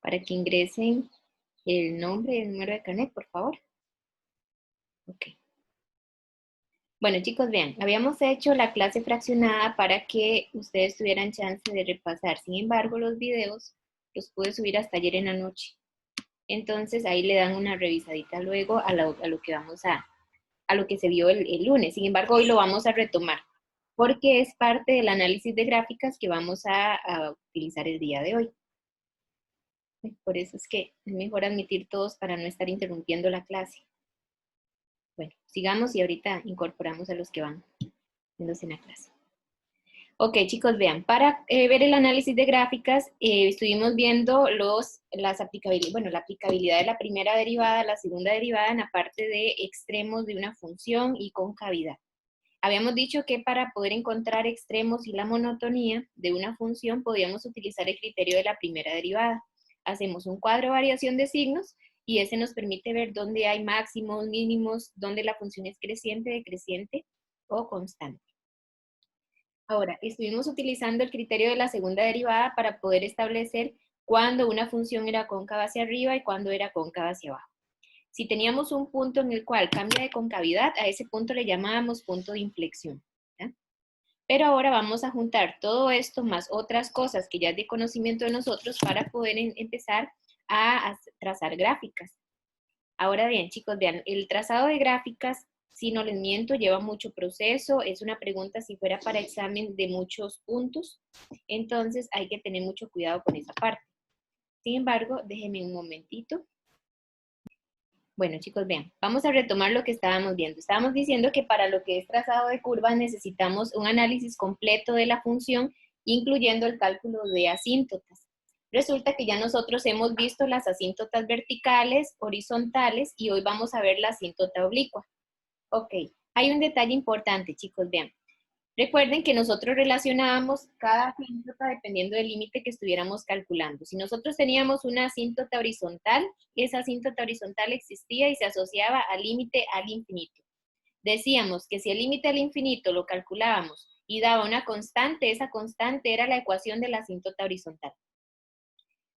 para que ingresen el nombre y el número de carnet, por favor. Ok. Bueno, chicos, vean, habíamos hecho la clase fraccionada para que ustedes tuvieran chance de repasar. Sin embargo, los videos los pude subir hasta ayer en la noche. Entonces, ahí le dan una revisadita luego a lo que vamos a lo que se vio el lunes. Sin embargo, hoy lo vamos a retomar, porque es parte del análisis de gráficas que vamos a utilizar el día de hoy. Por eso es que es mejor admitir todos para no estar interrumpiendo la clase. Bueno, sigamos y ahorita incorporamos a los que van viéndose en la clase. Ok, chicos, vean, para ver el análisis de gráficas, estuvimos viendo las aplicabilidades, bueno, la aplicabilidad de la primera derivada, la segunda derivada en la parte de extremos de una función y concavidad. Habíamos dicho que para poder encontrar extremos y la monotonía de una función, podíamos utilizar el criterio de la primera derivada. Hacemos un cuadro de variación de signos y ese nos permite ver dónde hay máximos, mínimos, dónde la función es creciente, decreciente o constante. Ahora, estuvimos utilizando el criterio de la segunda derivada para poder establecer cuándo una función era cóncava hacia arriba y cuándo era cóncava hacia abajo. Si teníamos un punto en el cual cambia de concavidad, a ese punto le llamábamos punto de inflexión, ¿ya? Pero ahora vamos a juntar todo esto más otras cosas que ya es de conocimiento de nosotros para poder empezar a trazar gráficas. Ahora bien, chicos, vean, el trazado de gráficas, si no les miento, lleva mucho proceso, es una pregunta si fuera para examen de muchos puntos, entonces hay que tener mucho cuidado con esa parte. Sin embargo, déjenme un momentito. Bueno, chicos, vean, vamos a retomar lo que estábamos viendo. Estábamos diciendo que para lo que es trazado de curvas necesitamos un análisis completo de la función, incluyendo el cálculo de asíntotas. Resulta que ya nosotros hemos visto las asíntotas verticales, horizontales, y hoy vamos a ver la asíntota oblicua. Ok, hay un detalle importante, chicos, vean. Recuerden que nosotros relacionábamos cada asíntota dependiendo del límite que estuviéramos calculando. Si nosotros teníamos una asíntota horizontal, esa asíntota horizontal existía y se asociaba al límite al infinito. Decíamos que si el límite al infinito lo calculábamos y daba una constante, esa constante era la ecuación de la asíntota horizontal.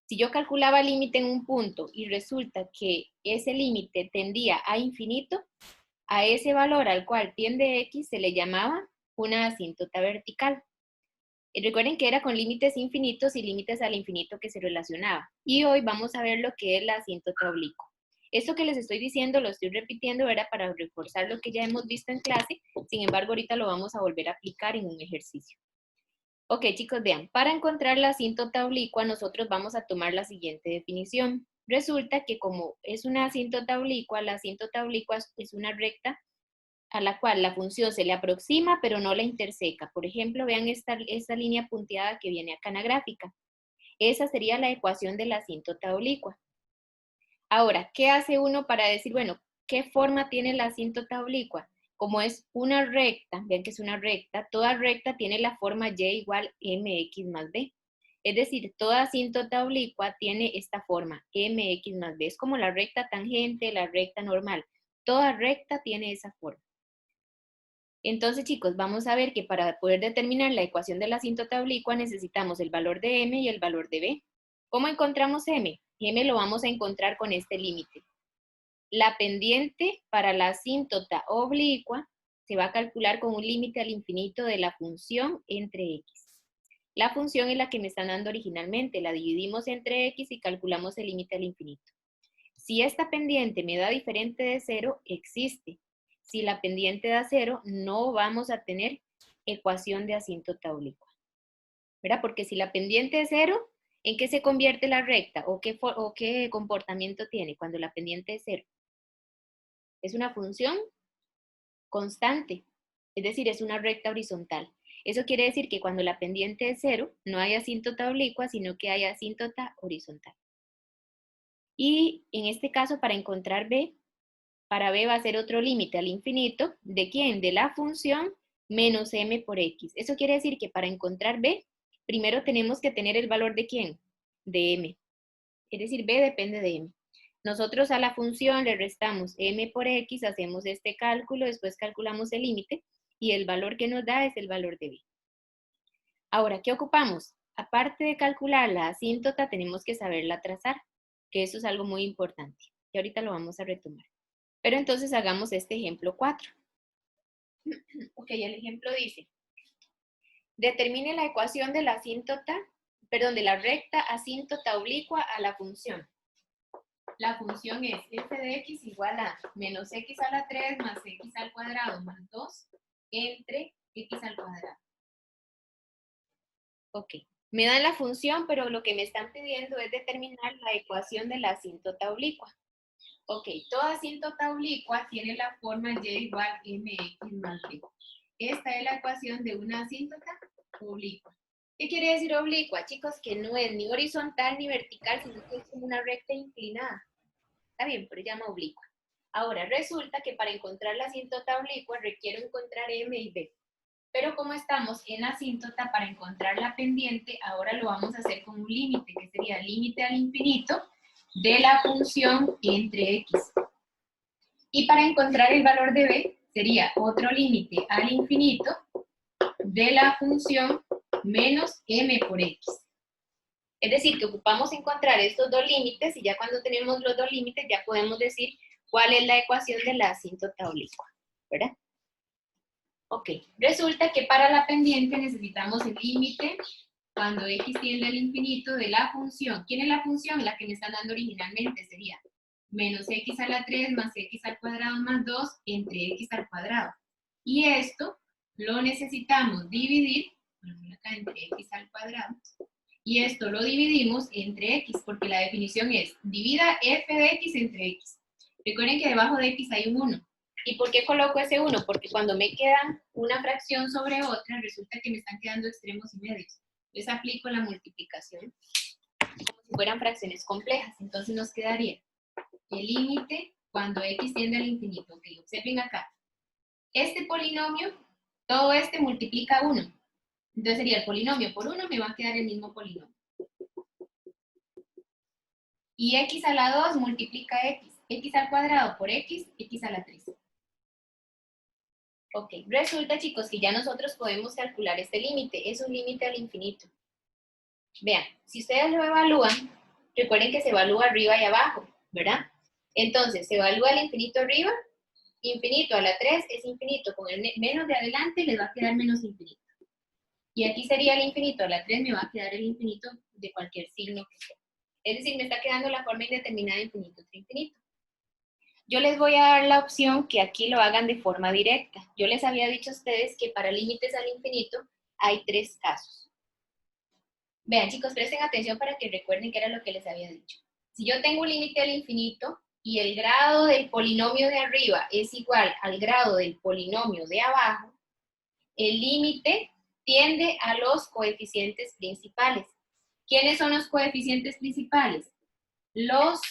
Si yo calculaba el límite en un punto y resulta que ese límite tendía a infinito, a ese valor al cual tiende x se le llamaba una asíntota vertical. Y recuerden que era con límites infinitos y límites al infinito que se relacionaba. Y hoy vamos a ver lo que es la asíntota oblicua. Esto que les estoy diciendo lo estoy repitiendo, era para reforzar lo que ya hemos visto en clase, sin embargo ahorita lo vamos a volver a aplicar en un ejercicio. Ok, chicos, vean, para encontrar la asíntota oblicua nosotros vamos a tomar la siguiente definición. Resulta que como es una asíntota oblicua, la asíntota oblicua es una recta a la cual la función se le aproxima, pero no la interseca. Por ejemplo, vean esta línea punteada que viene acá en la gráfica. Esa sería la ecuación de la asíntota oblicua. Ahora, ¿qué hace uno para decir, bueno, qué forma tiene la asíntota oblicua? Como es una recta, vean que es una recta, toda recta tiene la forma y igual mx más b. Es decir, toda asíntota oblicua tiene esta forma, mx más b. Es como la recta tangente, la recta normal. Toda recta tiene esa forma. Entonces, chicos, vamos a ver que para poder determinar la ecuación de la asíntota oblicua necesitamos el valor de m y el valor de b. ¿Cómo encontramos m? M lo vamos a encontrar con este límite. La pendiente para la asíntota oblicua se va a calcular con un límite al infinito de la función entre x. La función es la que me están dando originalmente, la dividimos entre x y calculamos el límite al infinito. Si esta pendiente me da diferente de 0, existe. Si la pendiente da 0, no vamos a tener ecuación de asíntota oblicua. ¿Verdad? Porque si la pendiente es 0, ¿en qué se convierte la recta? ¿O qué comportamiento tiene cuando la pendiente es 0? Es una función constante, es decir, es una recta horizontal. Eso quiere decir que cuando la pendiente es 0, no hay asíntota oblicua, sino que hay asíntota horizontal. Y en este caso, para encontrar b, para b va a ser otro límite al infinito. ¿De quién? De la función menos m por x. Eso quiere decir que para encontrar b, primero tenemos que tener el valor de quién? De m. Es decir, b depende de m. Nosotros a la función le restamos m por x, hacemos este cálculo, después calculamos el límite y el valor que nos da es el valor de b. Ahora, ¿qué ocupamos? aparte de calcular la asíntota, tenemos que saberla trazar, que eso es algo muy importante. Y ahorita lo vamos a retomar. Pero entonces hagamos este ejemplo 4. Ok, el ejemplo dice, determine la ecuación de la asíntota, perdón, de la recta asíntota oblicua a la función. La función es f de x igual a menos x a la 3 más x al cuadrado más 2 entre x al cuadrado. Ok, me dan la función, pero lo que me están pidiendo es determinar la ecuación de la asíntota oblicua. Ok, toda asíntota oblicua tiene la forma y igual mx más b. Esta es la ecuación de una asíntota oblicua. ¿Qué quiere decir oblicua? Chicos, que no es ni horizontal ni vertical, sino que es como una recta inclinada. Está bien, pero se llama oblicua. Ahora, resulta que para encontrar la asíntota oblicua requiero encontrar m y b. Pero como estamos en asíntota, para encontrar la pendiente, ahora lo vamos a hacer con un límite, que sería el límite al infinito de la función entre x. Y para encontrar el valor de b, sería otro límite al infinito de la función menos m por x. Es decir, que ocupamos encontrar estos dos límites y ya cuando tenemos los dos límites ya podemos decir cuál es la ecuación de la asíntota oblicua, ¿verdad? Ok, resulta que para la pendiente necesitamos el límite cuando x tiende al infinito de la función. ¿Quién es la función? La que me están dando originalmente sería menos x a la 3 más x al cuadrado más 2 entre x al cuadrado. Y esto lo necesitamos dividir, acá entre x al cuadrado, y esto lo dividimos entre x, porque la definición es divida f de x entre x. Recuerden que debajo de x hay un 1. ¿Y por qué coloco ese 1? Porque cuando me queda una fracción sobre otra, resulta que me están quedando extremos y medios. Entonces aplico la multiplicación como si fueran fracciones complejas. Entonces nos quedaría el límite cuando x tiende al infinito. Ok, observen acá. Este polinomio, todo este multiplica 1. Entonces sería el polinomio por 1, me va a quedar el mismo polinomio. Y x a la 2 multiplica x. X al cuadrado por x, x a la 3. Ok, resulta, chicos, que ya nosotros podemos calcular este límite. Es un límite al infinito. Vean, si ustedes lo evalúan, recuerden que se evalúa arriba y abajo, ¿verdad? Entonces, se evalúa el infinito arriba, infinito a la 3 es infinito. Con el menos de adelante les va a quedar menos infinito. Y aquí sería el infinito a la 3, me va a quedar el infinito de cualquier signo que sea. Es decir, me está quedando la forma indeterminada de infinito entre infinito. Yo les voy a dar la opción que aquí lo hagan de forma directa. Yo les había dicho a ustedes que para límites al infinito hay 3 casos. Vean, chicos, presten atención para que recuerden qué era lo que les había dicho. Si yo tengo un límite al infinito y el grado del polinomio de arriba es igual al grado del polinomio de abajo, el límite tiende a los coeficientes principales. ¿Quiénes son los coeficientes principales? Los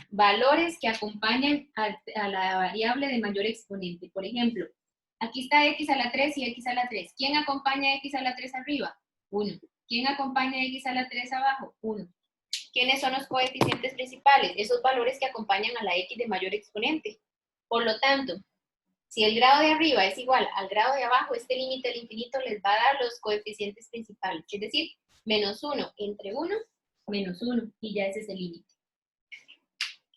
valores que acompañan a la variable de mayor exponente. Por ejemplo, aquí está x a la 3 y x a la 3. ¿Quién acompaña a x a la 3 arriba? 1. ¿Quién acompaña a x a la 3 abajo? 1. ¿Quiénes son los coeficientes principales? Esos valores que acompañan a la x de mayor exponente. Por lo tanto, si el grado de arriba es igual al grado de abajo, este límite al infinito les va a dar los coeficientes principales. Es decir, menos 1 entre 1, menos 1. Y ya ese es el límite.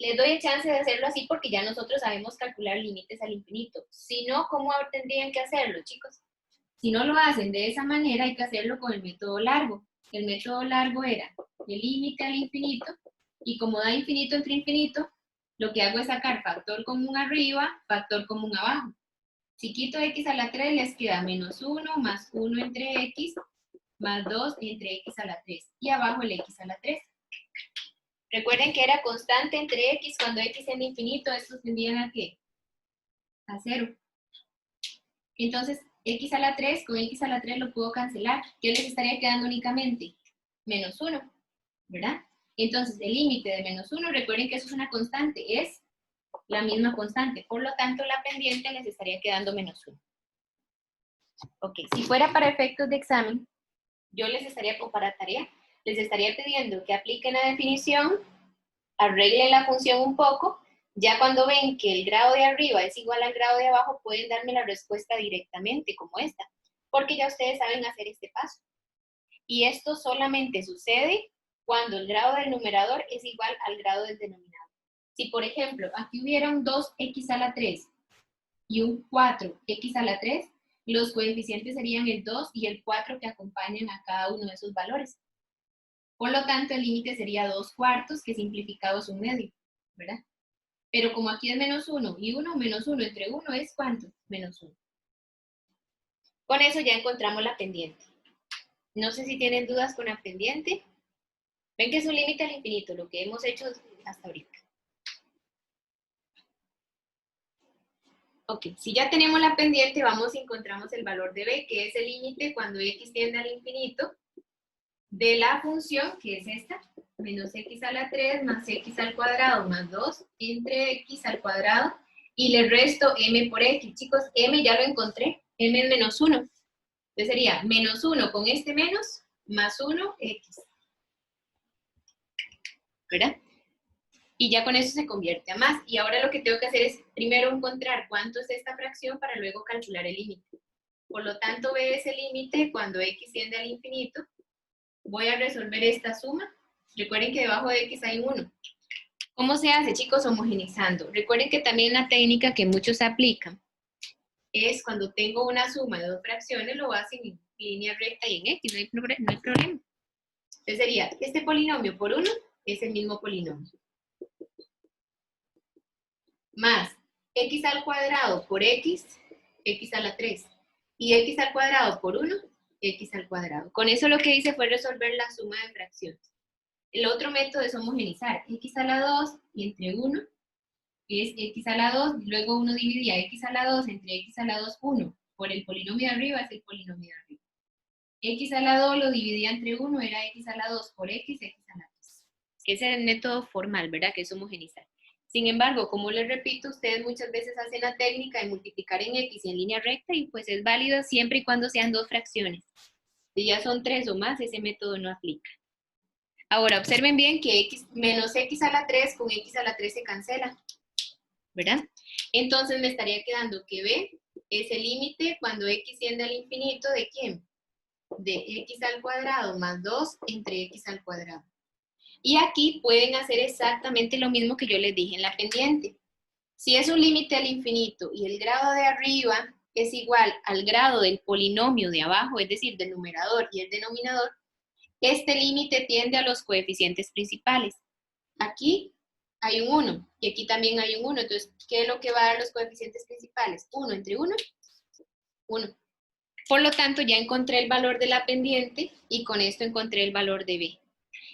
Les doy el chance de hacerlo así porque ya nosotros sabemos calcular límites al infinito. Si no, ¿cómo tendrían que hacerlo, chicos? Si no lo hacen de esa manera, hay que hacerlo con el método largo. El método largo era el límite al infinito, y como da infinito entre infinito, lo que hago es sacar factor común arriba, factor común abajo. Si quito x a la 3, les queda menos 1 más 1 entre x, más 2 entre x a la 3. Y abajo el x a la 3. Recuerden que era constante entre x, cuando x es infinito, estos tendrían a ¿qué? A 0. Entonces, x a la 3 con x a la 3 lo puedo cancelar. ¿Qué les estaría quedando únicamente? Menos 1, ¿verdad? Entonces, el límite de menos 1, recuerden que eso es una constante, es la misma constante. Por lo tanto, la pendiente les estaría quedando menos 1. Ok, si fuera para efectos de examen, yo les estaría, o para tarea, les estaría pidiendo que apliquen la definición, arreglen la función un poco. Ya cuando ven que el grado de arriba es igual al grado de abajo, pueden darme la respuesta directamente, como esta, porque ya ustedes saben hacer este paso. Y esto solamente sucede cuando el grado del numerador es igual al grado del denominador. Si, por ejemplo, aquí hubiera un 2x a la 3 y un 4x a la 3, los coeficientes serían el 2 y el 4 que acompañan a cada uno de esos valores. Por lo tanto, el límite sería 2/4, que simplificado es 1/2, ¿verdad? Pero como aquí es menos 1 y 1, menos 1 entre 1 es ¿cuánto? Menos 1. Con eso ya encontramos la pendiente. No sé si tienen dudas con la pendiente. Ven que es un límite al infinito, lo que hemos hecho hasta ahorita. Ok, si ya tenemos la pendiente, vamos y encontramos el valor de b, que es el límite cuando x tiende al infinito de la función, que es esta, menos x a la 3 más x al cuadrado más 2 entre x al cuadrado, y le resto m por x. Chicos, m ya lo encontré, m es menos 1. Entonces sería menos 1 con este menos, más 1, x. ¿Verdad? Y ya con eso se convierte a más. Y ahora lo que tengo que hacer es primero encontrar cuánto es esta fracción para luego calcular el límite. Por lo tanto, b es el límite cuando x tiende al infinito. Voy a resolver esta suma. Recuerden que debajo de x hay un 1. ¿Cómo se hace, chicos? Homogenizando. Recuerden que también la técnica que muchos aplican es cuando tengo una suma de dos fracciones, lo hacen en línea recta y en x, no hay problema. Entonces sería, este polinomio por 1 es el mismo polinomio. Más x al cuadrado por x, x a la 3. Y x al cuadrado por 1, x al cuadrado. Con eso lo que hice fue resolver la suma de fracciones. El otro método es homogenizar. X a la 2 y entre 1 es x a la 2. Luego uno dividía x a la 2 entre x a la 2, 1. Por el polinomio de arriba es el polinomio de arriba. X a la 2 lo dividía entre 1, era x a la 2 por x a la 3. Que ese es el método formal, ¿verdad? Que es homogenizar. Sin embargo, como les repito, ustedes muchas veces hacen la técnica de multiplicar en x y en línea recta y pues es válido siempre y cuando sean dos fracciones. Si ya son 3 o más, ese método no aplica. Ahora, observen bien que x menos x a la 3 con x a la 3 se cancela, ¿verdad? Entonces me estaría quedando que b es el límite cuando x tiende al infinito ¿de quién? De x al cuadrado más 2 entre x al cuadrado. Y aquí pueden hacer exactamente lo mismo que yo les dije en la pendiente. Si es un límite al infinito y el grado de arriba es igual al grado del polinomio de abajo, es decir, del numerador y el denominador, este límite tiende a los coeficientes principales. Aquí hay un 1 y aquí también hay un 1. Entonces, ¿qué es lo que va a dar los coeficientes principales? 1 entre 1, 1. Por lo tanto, ya encontré el valor de la pendiente y con esto encontré el valor de b.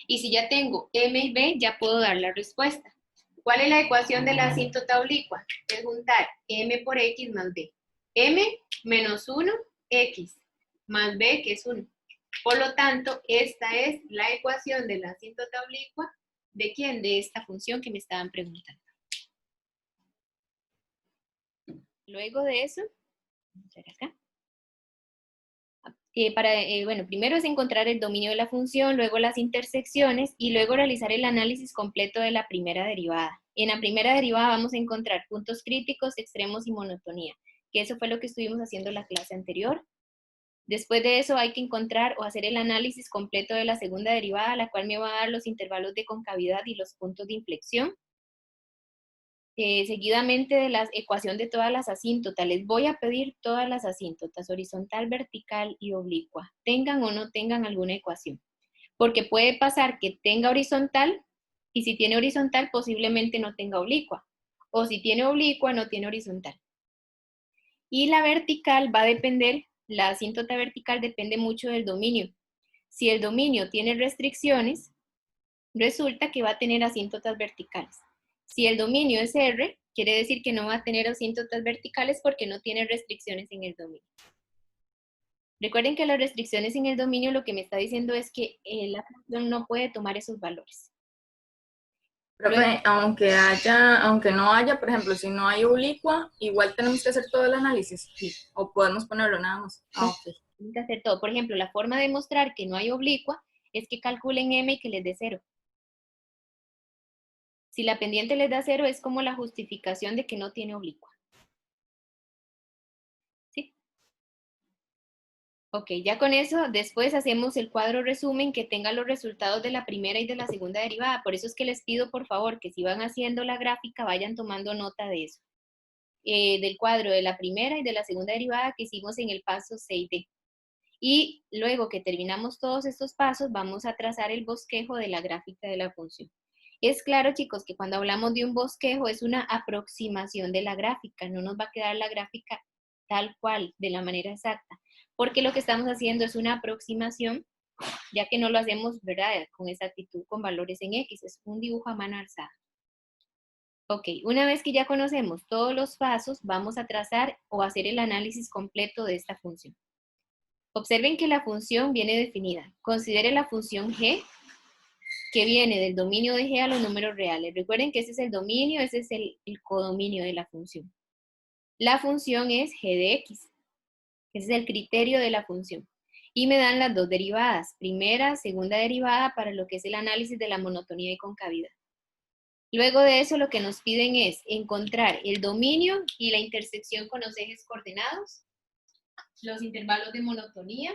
Y si ya tengo m y b, ya puedo dar la respuesta. ¿Cuál es la ecuación de la asíntota oblicua? Es juntar m por x más b. M menos 1, x, más b, que es 1. Por lo tanto, esta es la ecuación de la asíntota oblicua. ¿De quién? De esta función que me estaban preguntando. Luego de eso, vamos a ver acá. Bueno, primero es encontrar el dominio de la función, luego las intersecciones y luego realizar el análisis completo de la primera derivada. En la primera derivada vamos a encontrar puntos críticos, extremos y monotonía, que eso fue lo que estuvimos haciendo en la clase anterior. Después de eso hay que encontrar o hacer el análisis completo de la segunda derivada, la cual me va a dar los intervalos de concavidad y los puntos de inflexión. Seguidamente de la ecuación de todas las asíntotas, les voy a pedir todas las asíntotas, horizontal, vertical y oblicua, tengan o no tengan alguna ecuación. Porque puede pasar que tenga horizontal, y si tiene horizontal posiblemente no tenga oblicua. O si tiene oblicua, no tiene horizontal. Y la vertical va a depender, la asíntota vertical depende mucho del dominio. Si el dominio tiene restricciones, resulta que va a tener asíntotas verticales. Si el dominio es R, quiere decir que no va a tener asíntotas verticales porque no tiene restricciones en el dominio. Recuerden que las restricciones en el dominio lo que me está diciendo es que la función no puede tomar esos valores. Profe, aunque no haya, por ejemplo, si no hay oblicua, igual tenemos que hacer todo el análisis. Sí. O podemos ponerlo nada más. Ok. Tienen que hacer todo. Por ejemplo, la forma de mostrar que no hay oblicua es que calculen M y que les dé 0. Si la pendiente les da 0 es como la justificación de que no tiene oblicua. ¿Sí? Ok, ya con eso, después hacemos el cuadro resumen que tenga los resultados de la primera y de la segunda derivada. Por eso es que les pido, por favor, que si van haciendo la gráfica, vayan tomando nota de eso. Del cuadro de la primera y de la segunda derivada que hicimos en el paso 6D. Y luego que terminamos todos estos pasos, vamos a trazar el bosquejo de la gráfica de la función. Es claro, chicos, que cuando hablamos de un bosquejo es una aproximación de la gráfica, no nos va a quedar la gráfica tal cual, de la manera exacta, porque lo que estamos haciendo es una aproximación, ya que no lo hacemos, ¿verdad?, con exactitud con valores en X, es un dibujo a mano alzada. Ok, una vez que ya conocemos todos los pasos, vamos a trazar o hacer el análisis completo de esta función. Observen que la función viene definida. Considere la función g, que viene del dominio de g a los números reales. Recuerden que ese es el dominio, ese es el codominio de la función. La función es g de x. Ese es el criterio de la función. Y me dan las dos derivadas, primera, segunda derivada, para lo que es el análisis de la monotonía y concavidad. Luego de eso, lo que nos piden es encontrar el dominio y la intersección con los ejes coordenados, los intervalos de monotonía,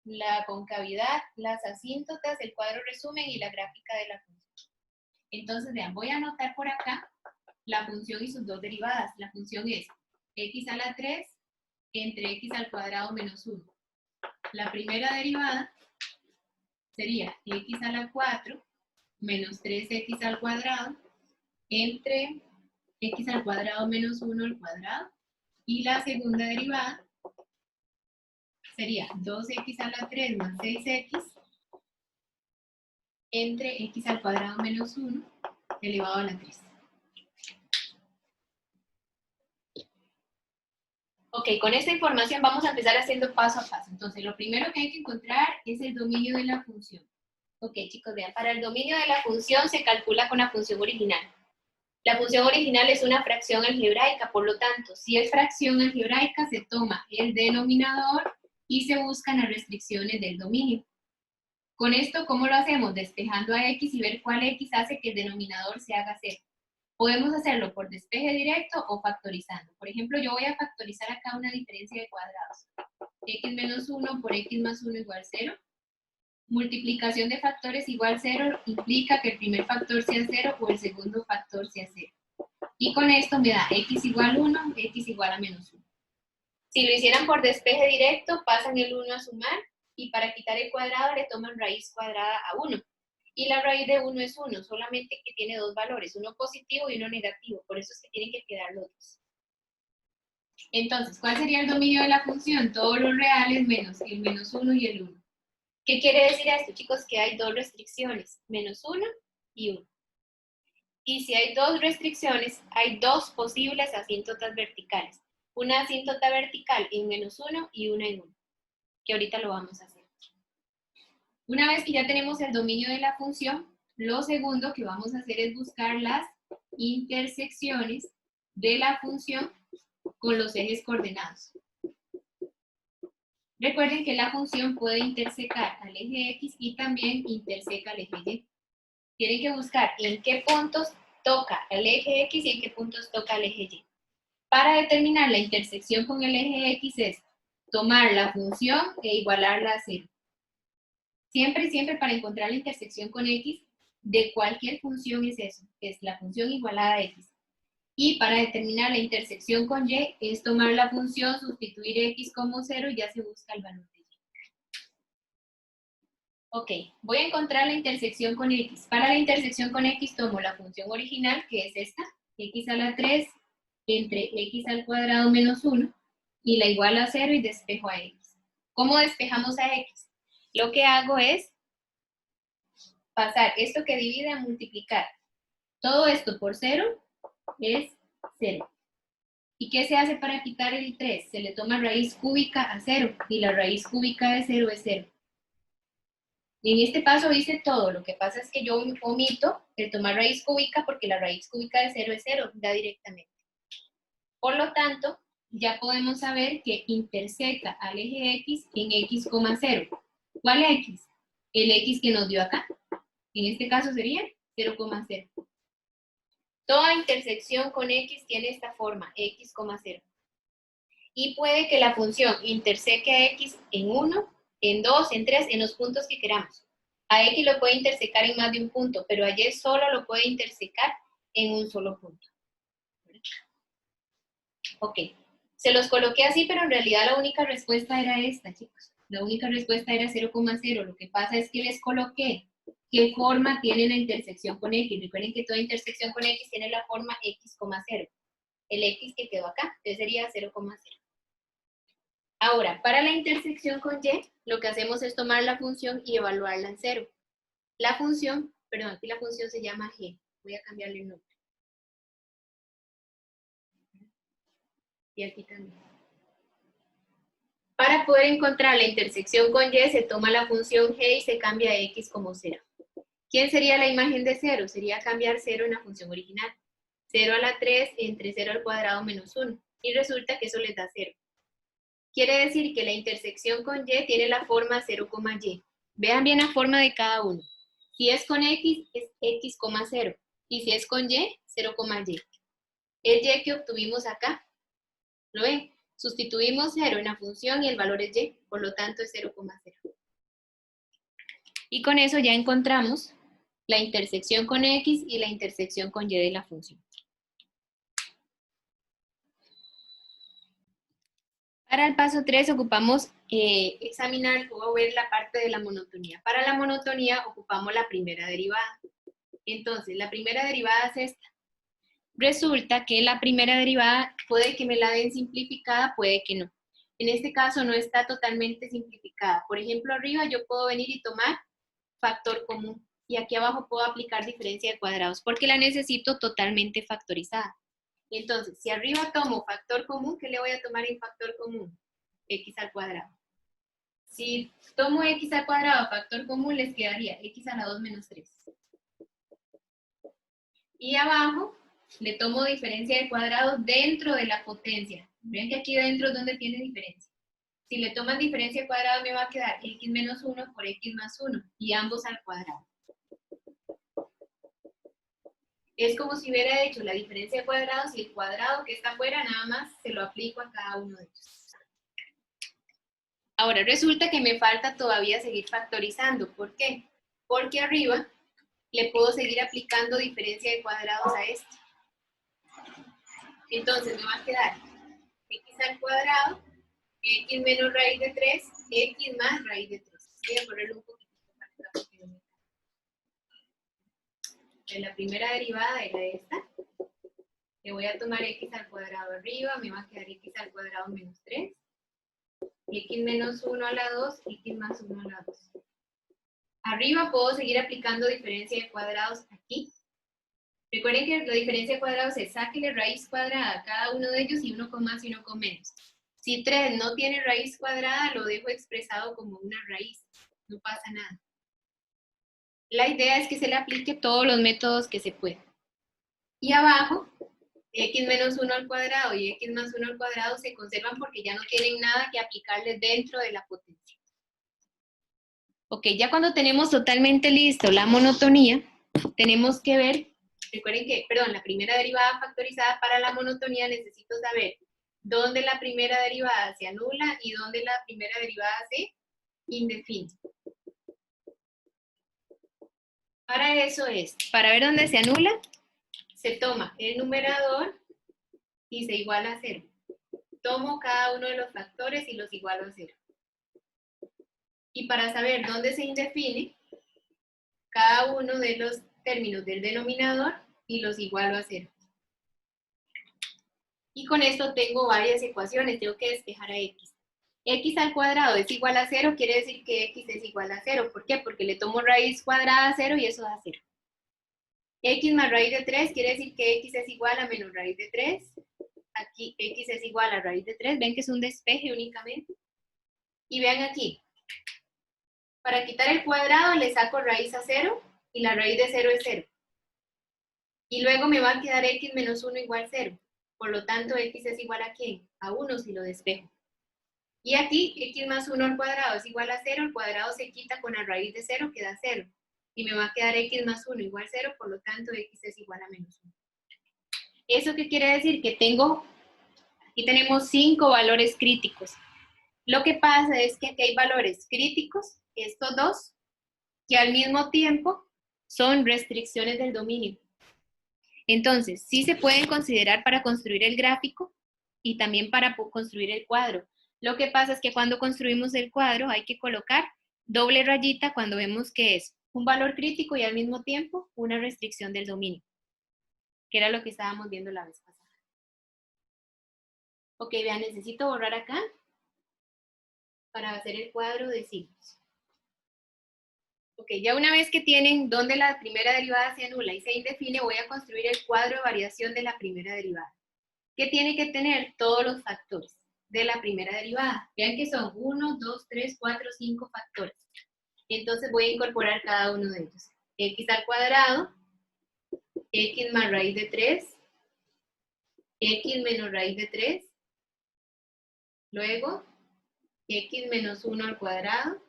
la concavidad, las asíntotas, el cuadro resumen y la gráfica de la función. Entonces, vean, voy a anotar por acá la función y sus dos derivadas. La función es x a la 3 entre x al cuadrado menos 1. La primera derivada sería x a la 4 menos 3x al cuadrado entre x al cuadrado menos 1 al cuadrado. Y la segunda derivada sería 2x a la 3 más 6x entre x al cuadrado menos 1 elevado a la 3. Ok, con esta información vamos a empezar haciendo paso a paso. Entonces, lo primero que hay que encontrar es el dominio de la función. Ok, chicos, vean, para el dominio de la función se calcula con la función original. La función original es una fracción algebraica, por lo tanto, si es fracción algebraica, se toma el denominador y se buscan las restricciones del dominio. Con esto, ¿cómo lo hacemos? Despejando a x y ver cuál x hace que el denominador se haga 0. Podemos hacerlo por despeje directo o factorizando. Por ejemplo, yo voy a factorizar acá una diferencia de cuadrados. X menos 1 por x más 1 igual 0. Multiplicación de factores igual 0 implica que el primer factor sea 0 o el segundo factor sea 0. Y con esto me da x igual 1, x igual a menos 1. Si lo hicieran por despeje directo, pasan el 1 a sumar y para quitar el cuadrado le toman raíz cuadrada a 1. Y la raíz de 1 es 1, solamente que tiene dos valores, uno positivo y uno negativo, por eso es que tienen que quedar los dos. Entonces, ¿cuál sería el dominio de la función? Todos los reales menos el menos 1 y el 1. ¿Qué quiere decir esto, chicos? Que hay dos restricciones, menos 1 y 1. Y si hay dos restricciones, hay dos posibles asíntotas verticales. Una asíntota vertical en menos 1 y una en 1, que ahorita lo vamos a hacer. Una vez que ya tenemos el dominio de la función, lo segundo que vamos a hacer es buscar las intersecciones de la función con los ejes coordenados. Recuerden que la función puede intersecar al eje X y también interseca al eje Y. Tienen que buscar en qué puntos toca el eje X y en qué puntos toca el eje Y. Para determinar la intersección con el eje X es tomar la función e igualarla a 0. Siempre para encontrar la intersección con X de cualquier función es eso, es la función igualada a X. Y para determinar la intersección con Y es tomar la función, sustituir X como 0 y ya se busca el valor de Y. Ok, voy a encontrar la intersección con X. Para la intersección con X tomo la función original, que es esta, X a la 3 entre X al cuadrado menos 1, y la igualo a 0 y despejo a X. ¿Cómo despejamos a X? Lo que hago es pasar esto que divide a multiplicar. Todo esto por 0 es 0. ¿Y qué se hace para quitar el 3? Se le toma raíz cúbica a 0 y la raíz cúbica de 0 es 0. Y en este paso hice todo, lo que pasa es que yo omito el tomar raíz cúbica porque la raíz cúbica de 0 es 0, da directamente. Por lo tanto, ya podemos saber que interseca al eje X en X, 0. ¿Cuál X? El X que nos dio acá. En este caso sería 0,0. Toda intersección con X tiene esta forma, X, 0. Y puede que la función interseque a x en 1, en 2, en 3, en los puntos que queramos. A x lo puede intersecar en más de un punto, pero a y solo lo puede intersecar en un solo punto. Ok, se los coloqué así, pero en realidad la única respuesta era esta, chicos. La única respuesta era 0,0. Lo que pasa es que les coloqué qué forma tiene la intersección con x. Recuerden que toda intersección con x tiene la forma x, 0. El x que quedó acá, entonces sería 0,0. Ahora, para la intersección con y, lo que hacemos es tomar la función y evaluarla en 0. La función, perdón, aquí la función se llama g. Voy a cambiarle el nombre. Y aquí también. Para poder encontrar la intersección con y, se toma la función g y se cambia a x como 0. ¿Quién sería la imagen de 0? Sería cambiar 0 en la función original. 0 a la 3 entre 0 al cuadrado menos 1. Y resulta que eso les da 0. Quiere decir que la intersección con y tiene la forma 0,y. Vean bien la forma de cada uno. Si es con x, es x, 0. Y si es con y, 0,y. El y que obtuvimos acá, ¿lo ven? Sustituimos 0 en la función y el valor es y, por lo tanto es 0,0. Y con eso ya encontramos la intersección con x y la intersección con y de la función. Para el paso 3 ocupamos examinar o ver la parte de la monotonía. Para la monotonía ocupamos la primera derivada. Entonces, la primera derivada es esta. Resulta que la primera derivada puede que me la den simplificada, puede que no. En este caso no está totalmente simplificada. Por ejemplo, arriba yo puedo venir y tomar factor común. Y aquí abajo puedo aplicar diferencia de cuadrados porque la necesito totalmente factorizada. Entonces, si arriba tomo factor común, ¿qué le voy a tomar en factor común? X al cuadrado. Si tomo x al cuadrado factor común, les quedaría x a la 2 menos 3. Y abajo le tomo diferencia de cuadrados dentro de la potencia. Ven que aquí dentro es donde tiene diferencia. Si le toman diferencia de cuadrado me va a quedar x menos 1 por x más 1 y ambos al cuadrado. Es como si hubiera hecho la diferencia de cuadrados y el cuadrado que está afuera nada más se lo aplico a cada uno de ellos. Ahora resulta que me falta todavía seguir factorizando. ¿Por qué? Porque arriba le puedo seguir aplicando diferencia de cuadrados a este. Entonces me va a quedar x al cuadrado, x menos raíz de 3, x más raíz de 3. Voy a ponerlo un poquito más acá porque no me cae. La primera derivada era esta. Le voy a tomar x al cuadrado arriba, me va a quedar x al cuadrado menos 3. X menos 1 a la 2, x más 1 a la 2. Arriba puedo seguir aplicando diferencia de cuadrados aquí. Recuerden que la diferencia de cuadrados es sáquenle raíz cuadrada a cada uno de ellos y uno con más y uno con menos. Si 3 no tiene raíz cuadrada, lo dejo expresado como una raíz. No pasa nada. La idea es que se le aplique todos los métodos que se puedan. Y abajo, x menos 1 al cuadrado y x más 1 al cuadrado se conservan porque ya no tienen nada que aplicarles dentro de la potencia. Ok, ya cuando tenemos totalmente listo la monotonía, tenemos que ver, recuerden que, perdón, la primera derivada factorizada para la monotonía necesito saber dónde la primera derivada se anula y dónde la primera derivada se indefine. Para eso es, para ver dónde se anula, se toma el numerador y se iguala a 0. Tomo cada uno de los factores y los igualo a 0. Y para saber dónde se indefine, cada uno de los términos del denominador y los igualo a 0. Y con esto tengo varias ecuaciones, tengo que despejar a x. X al cuadrado es igual a 0, quiere decir que x es igual a 0. ¿Por qué? Porque le tomo raíz cuadrada a 0 y eso da 0. X más raíz de 3 quiere decir que x es igual a menos raíz de 3. Aquí x es igual a raíz de 3. Ven que es un despeje únicamente. Y vean aquí. Para quitar el cuadrado le saco raíz a 0 y la raíz de 0 es 0. Y luego me va a quedar x menos 1 igual 0. Por lo tanto, x es igual a ¿quién? A 1 si lo despejo. Y aquí, x más 1 al cuadrado es igual a 0. El cuadrado se quita con la raíz de 0, queda 0. Y me va a quedar x más 1 igual 0. Por lo tanto, x es igual a menos 1. ¿Eso qué quiere decir? Que tengo Aquí tenemos 5 valores críticos. Lo que pasa es que aquí hay valores críticos, estos dos, que al mismo tiempo son restricciones del dominio. Entonces, sí se pueden considerar para construir el gráfico y también para construir el cuadro. Lo que pasa es que cuando construimos el cuadro hay que colocar doble rayita cuando vemos que es un valor crítico y al mismo tiempo una restricción del dominio, que era lo que estábamos viendo la vez pasada. Ok, vean, necesito borrar acá para hacer el cuadro de signos. Ok, ya una vez que tienen dónde la primera derivada se anula y se indefine, voy a construir el cuadro de variación de la primera derivada, que tiene que tener todos los factores de la primera derivada. Vean que son 1, 2, 3, 4, 5 factores. Entonces voy a incorporar cada uno de ellos. X al cuadrado, X más raíz de 3, X menos raíz de 3, luego X menos 1 al cuadrado,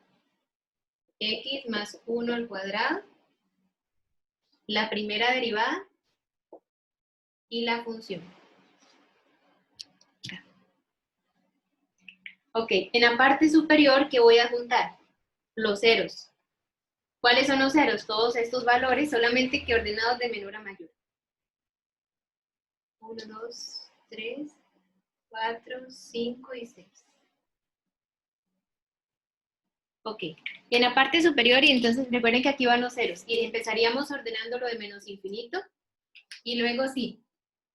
X más 1 al cuadrado, la primera derivada y la función. Ok, en la parte superior, ¿qué voy a juntar? Los ceros. ¿Cuáles son los ceros? Todos estos valores, solamente que ordenados de menor a mayor. 1, 2, 3, 4, 5 y 6. Ok, y en la parte superior, y entonces recuerden que aquí van los ceros, y empezaríamos ordenándolo de menos infinito, y luego sí,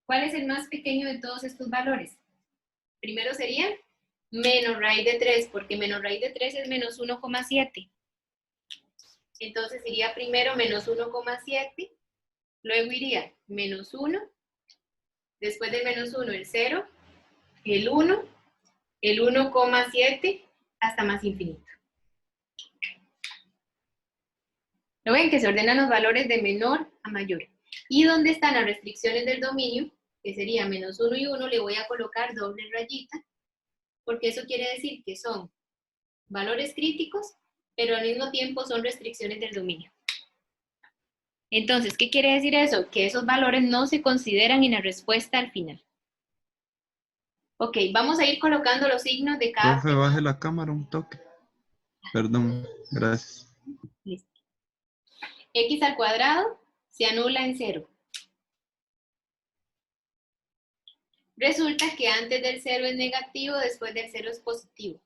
¿cuál es el más pequeño de todos estos valores? Primero sería menos raíz de 3, porque menos raíz de 3 es menos 1,7. Entonces iría primero menos 1,7, luego iría menos 1, después de menos 1 el 0, el 1, el 1,7, hasta más infinito. ¿Lo ven? Que se ordenan los valores de menor a mayor. Y donde están las restricciones del dominio, que sería menos 1 y 1, le voy a colocar doble rayita, porque eso quiere decir que son valores críticos, pero al mismo tiempo son restricciones del dominio. Entonces, ¿qué quiere decir eso? Que esos valores no se consideran en la respuesta al final. Ok, vamos a ir colocando los signos de cada... Profe, baje la cámara un toque. Perdón, gracias. Listo. X al cuadrado se anula en 0. Resulta que antes del 0 es negativo, después del 0 es positivo.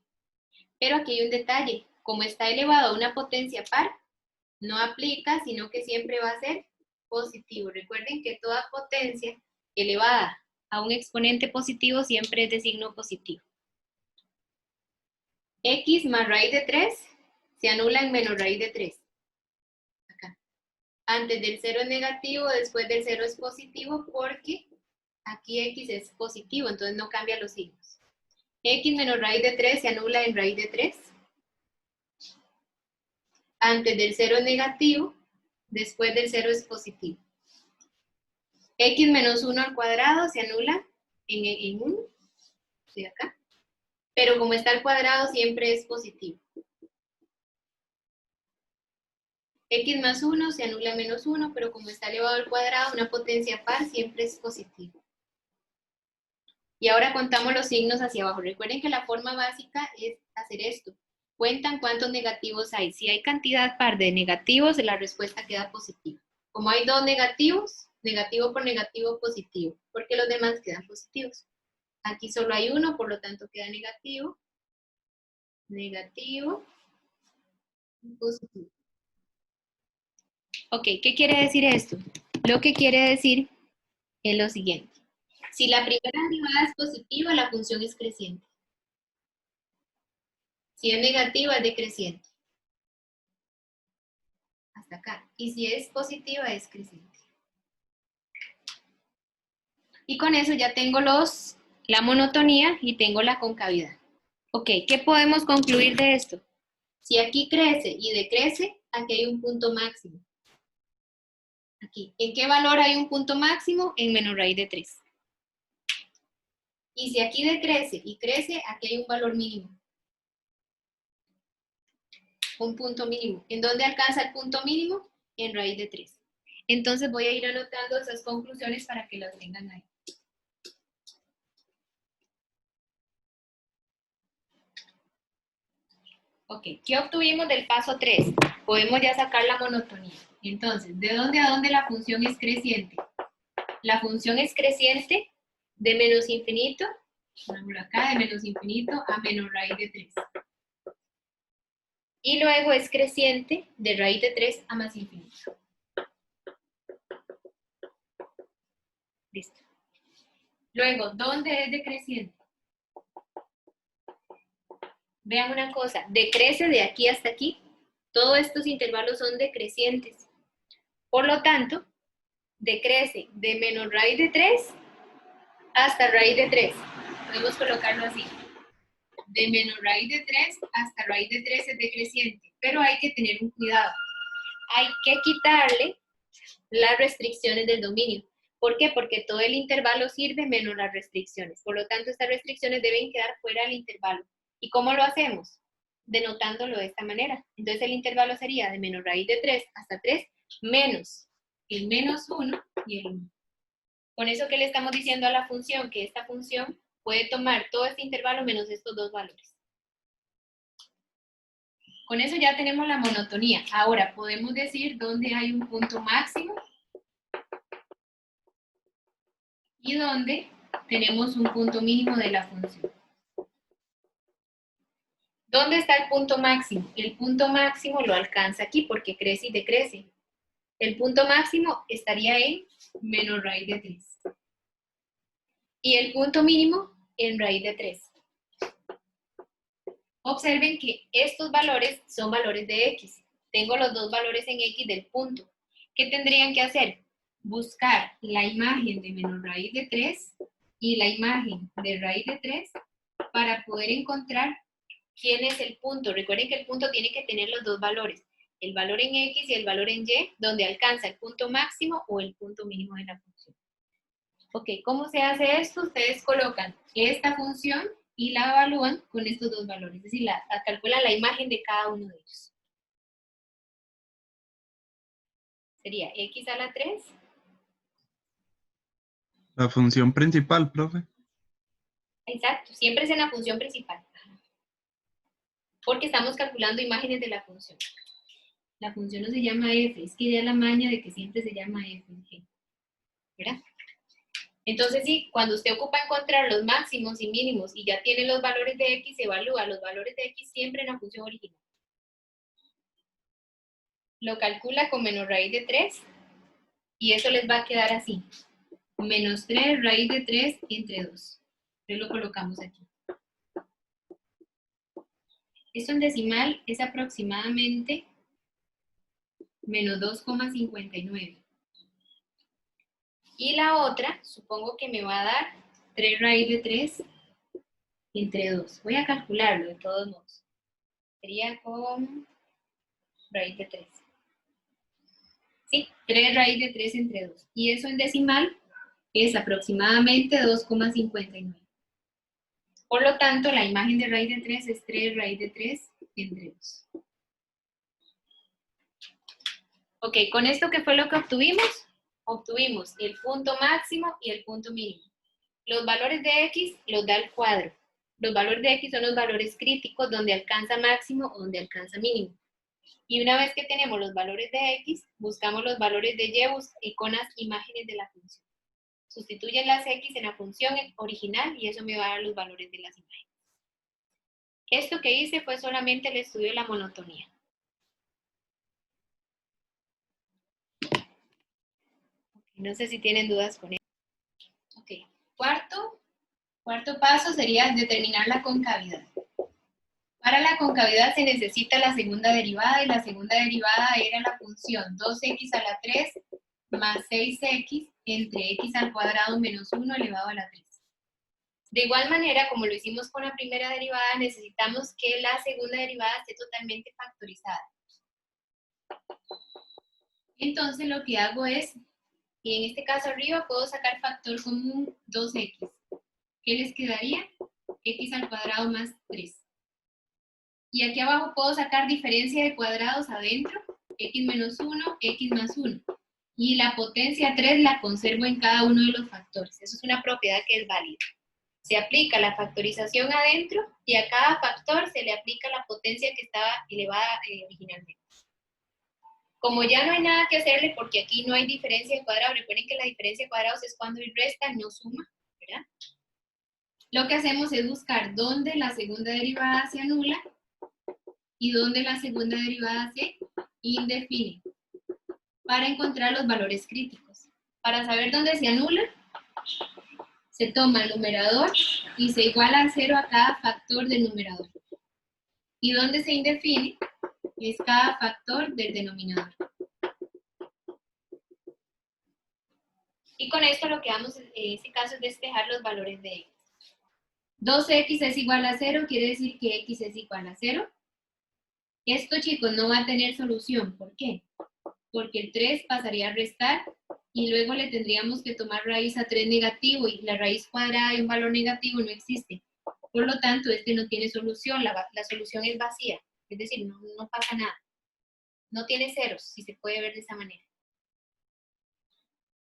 Pero aquí hay un detalle. Como está elevado a una potencia par, no aplica, sino que siempre va a ser positivo. Recuerden que toda potencia elevada a un exponente positivo siempre es de signo positivo. X más raíz de 3 se anula en menos raíz de 3. Acá. Antes del 0 es negativo, después del 0 es positivo, porque aquí X es positivo, entonces no cambia los signos. X menos raíz de 3 se anula en raíz de 3. Antes del 0 es negativo, después del 0 es positivo. X menos 1 al cuadrado se anula en 1, de acá. Pero como está al cuadrado, siempre es positivo. X más 1 se anula en menos 1, pero como está elevado al cuadrado, una potencia par siempre es positivo. Y ahora contamos los signos hacia abajo. Recuerden que la forma básica es hacer esto. Cuentan cuántos negativos hay. Si hay cantidad par de negativos, la respuesta queda positiva. Como hay dos negativos, negativo por negativo, positivo, porque los demás quedan positivos. Aquí solo hay uno, por lo tanto queda negativo, negativo, positivo. Ok, ¿qué quiere decir esto? Lo que quiere decir es lo siguiente. Si la primera derivada es positiva, la función es creciente. Si es negativa, es decreciente. Hasta acá. Y si es positiva, es creciente. Y con eso ya tengo la monotonía y tengo la concavidad. Ok, ¿qué podemos concluir de esto? Si aquí crece y decrece, aquí hay un punto máximo. Aquí. ¿En qué valor hay un punto máximo? En menos raíz de 3. Y si aquí decrece y crece, aquí hay un valor mínimo. Un punto mínimo. ¿En dónde alcanza el punto mínimo? En raíz de 3. Entonces voy a ir anotando esas conclusiones para que las tengan ahí. Ok, ¿qué obtuvimos del paso 3? Podemos ya sacar la monotonía. Entonces, ¿de dónde a dónde la función es creciente? La función es creciente de menos infinito, por acá, de menos infinito a menos raíz de 3. Y luego es creciente de raíz de 3 a más infinito. Listo. Luego, ¿dónde es decreciente? Vean una cosa, decrece de aquí hasta aquí. Todos estos intervalos son decrecientes. Por lo tanto, decrece de menos raíz de 3 hasta raíz de 3. Podemos colocarlo así. De menos raíz de 3 hasta raíz de 3 es decreciente. Pero hay que tener un cuidado. Hay que quitarle las restricciones del dominio. ¿Por qué? Porque todo el intervalo sirve menos las restricciones. Por lo tanto, estas restricciones deben quedar fuera del intervalo. ¿Y cómo lo hacemos? Denotándolo de esta manera. Entonces el intervalo sería de menos raíz de 3 hasta 3 menos el menos 1 y el 1. Con eso, ¿qué le estamos diciendo a la función? Que esta función puede tomar todo este intervalo menos estos dos valores. Con eso ya tenemos la monotonía. Ahora podemos decir dónde hay un punto máximo y dónde tenemos un punto mínimo de la función. ¿Dónde está el punto máximo? El punto máximo lo alcanza aquí porque crece y decrece. El punto máximo estaría en menos raíz de 3. Y el punto mínimo en raíz de 3. Observen que estos valores son valores de x. Tengo los dos valores en x del punto. ¿Qué tendrían que hacer? Buscar la imagen de menos raíz de 3 y la imagen de raíz de 3 para poder encontrar quién es el punto. Recuerden que el punto tiene que tener los dos valores, el valor en x y el valor en y, donde alcanza el punto máximo o el punto mínimo de la función. Ok, ¿cómo se hace esto? Ustedes colocan esta función y la evalúan con estos dos valores, es decir, calculan la imagen de cada uno de ellos. Sería x a la 3. La función principal, profe. Exacto, siempre es en la función principal. Porque estamos calculando imágenes de la función. La función no se llama f, es que ya la maña de que siempre se llama f, ¿verdad? Entonces sí, cuando usted ocupa encontrar los máximos y mínimos y ya tiene los valores de x, se evalúa los valores de x siempre en la función original. Lo calcula con menos raíz de 3 y eso les va a quedar así. Menos 3 raíz de 3 entre 2. Entonces lo colocamos aquí. Esto en decimal es aproximadamente menos 2,59. Y la otra, supongo que me va a dar 3 raíz de 3 entre 2. Voy a calcularlo de todos modos. Sería con raíz de 3. Sí, 3 raíz de 3 entre 2. Y eso en decimal es aproximadamente 2,59. Por lo tanto, la imagen de raíz de 3 es 3 raíz de 3 entre 2. Ok, con esto, ¿qué fue lo que obtuvimos? Obtuvimos el punto máximo y el punto mínimo. Los valores de x los da el cuadro. Los valores de x son los valores críticos donde alcanza máximo o donde alcanza mínimo. Y una vez que tenemos los valores de x, buscamos los valores de y con las imágenes de la función. Sustituyen las x en la función original y eso me va a dar los valores de las imágenes. Esto que hice fue solamente el estudio de la monotonía. No sé si tienen dudas con eso. Ok, cuarto paso sería determinar la concavidad. Para la concavidad se necesita la segunda derivada y la segunda derivada era la función 2x a la 3 más 6x entre x al cuadrado menos 1 elevado a la 3. De igual manera, como lo hicimos con la primera derivada, necesitamos que la segunda derivada esté totalmente factorizada. Entonces lo que hago es, y en este caso arriba puedo sacar factor común 2x. ¿Qué les quedaría? X al cuadrado más 3. Y aquí abajo puedo sacar diferencia de cuadrados adentro, x menos 1, x más 1. Y la potencia 3 la conservo en cada uno de los factores. Eso es una propiedad que es válida. Se aplica la factorización adentro y a cada factor se le aplica la potencia que estaba elevada originalmente. Como ya no hay nada que hacerle porque aquí no hay diferencia de cuadrados, recuerden que la diferencia de cuadrados es cuando y resta, no suma, ¿verdad? Lo que hacemos es buscar dónde la segunda derivada se anula y dónde la segunda derivada se indefine para encontrar los valores críticos. Para saber dónde se anula, se toma el numerador y se iguala a 0 a cada factor del numerador. Y dónde se indefine es cada factor del denominador. Y con esto lo que vamos en este caso es despejar los valores de x. 2x es igual a 0, quiere decir que x es igual a 0. Esto, chicos, no va a tener solución. ¿Por qué? Porque el 3 pasaría a restar y luego le tendríamos que tomar raíz a 3 negativo y la raíz cuadrada de un valor negativo no existe. Por lo tanto, este no tiene solución, la solución es vacía. Es decir, no pasa nada. No tiene ceros, si se puede ver de esa manera.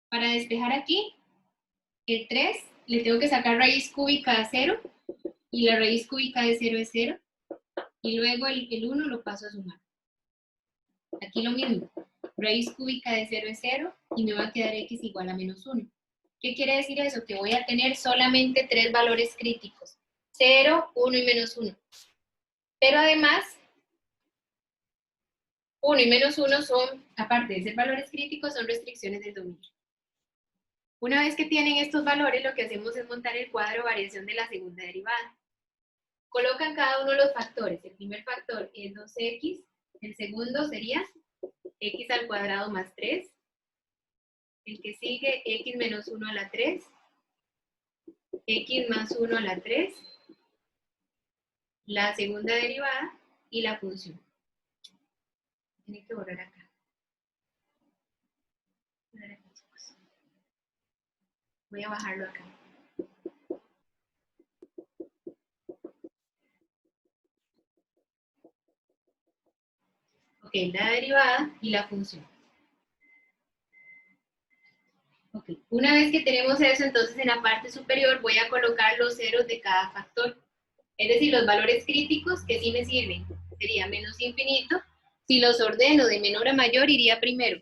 Para despejar aquí, el 3 le tengo que sacar raíz cúbica a 0 y la raíz cúbica de 0 es 0 y luego el 1 lo paso a sumar. Aquí lo mismo, raíz cúbica de 0 es 0 y me va a quedar x igual a menos 1. ¿Qué quiere decir eso? Que voy a tener solamente 3 valores críticos, 0, 1 y menos 1. Pero además, 1 y menos 1 son, aparte de ser valores críticos, son restricciones del dominio. Una vez que tienen estos valores, lo que hacemos es montar el cuadro de variación de la segunda derivada. Colocan cada uno de los factores. El primer factor es 2x, el segundo sería x al cuadrado más 3, el que sigue x menos 1 a la 3, x más 1 a la 3, la segunda derivada y la función. Tiene que borrar acá. Voy a bajarlo acá. Ok, la derivada y la función. Ok, una vez que tenemos eso, entonces en la parte superior voy a colocar los ceros de cada factor. Es decir, los valores críticos que sí me sirven. Sería menos infinito. Si los ordeno de menor a mayor, iría primero.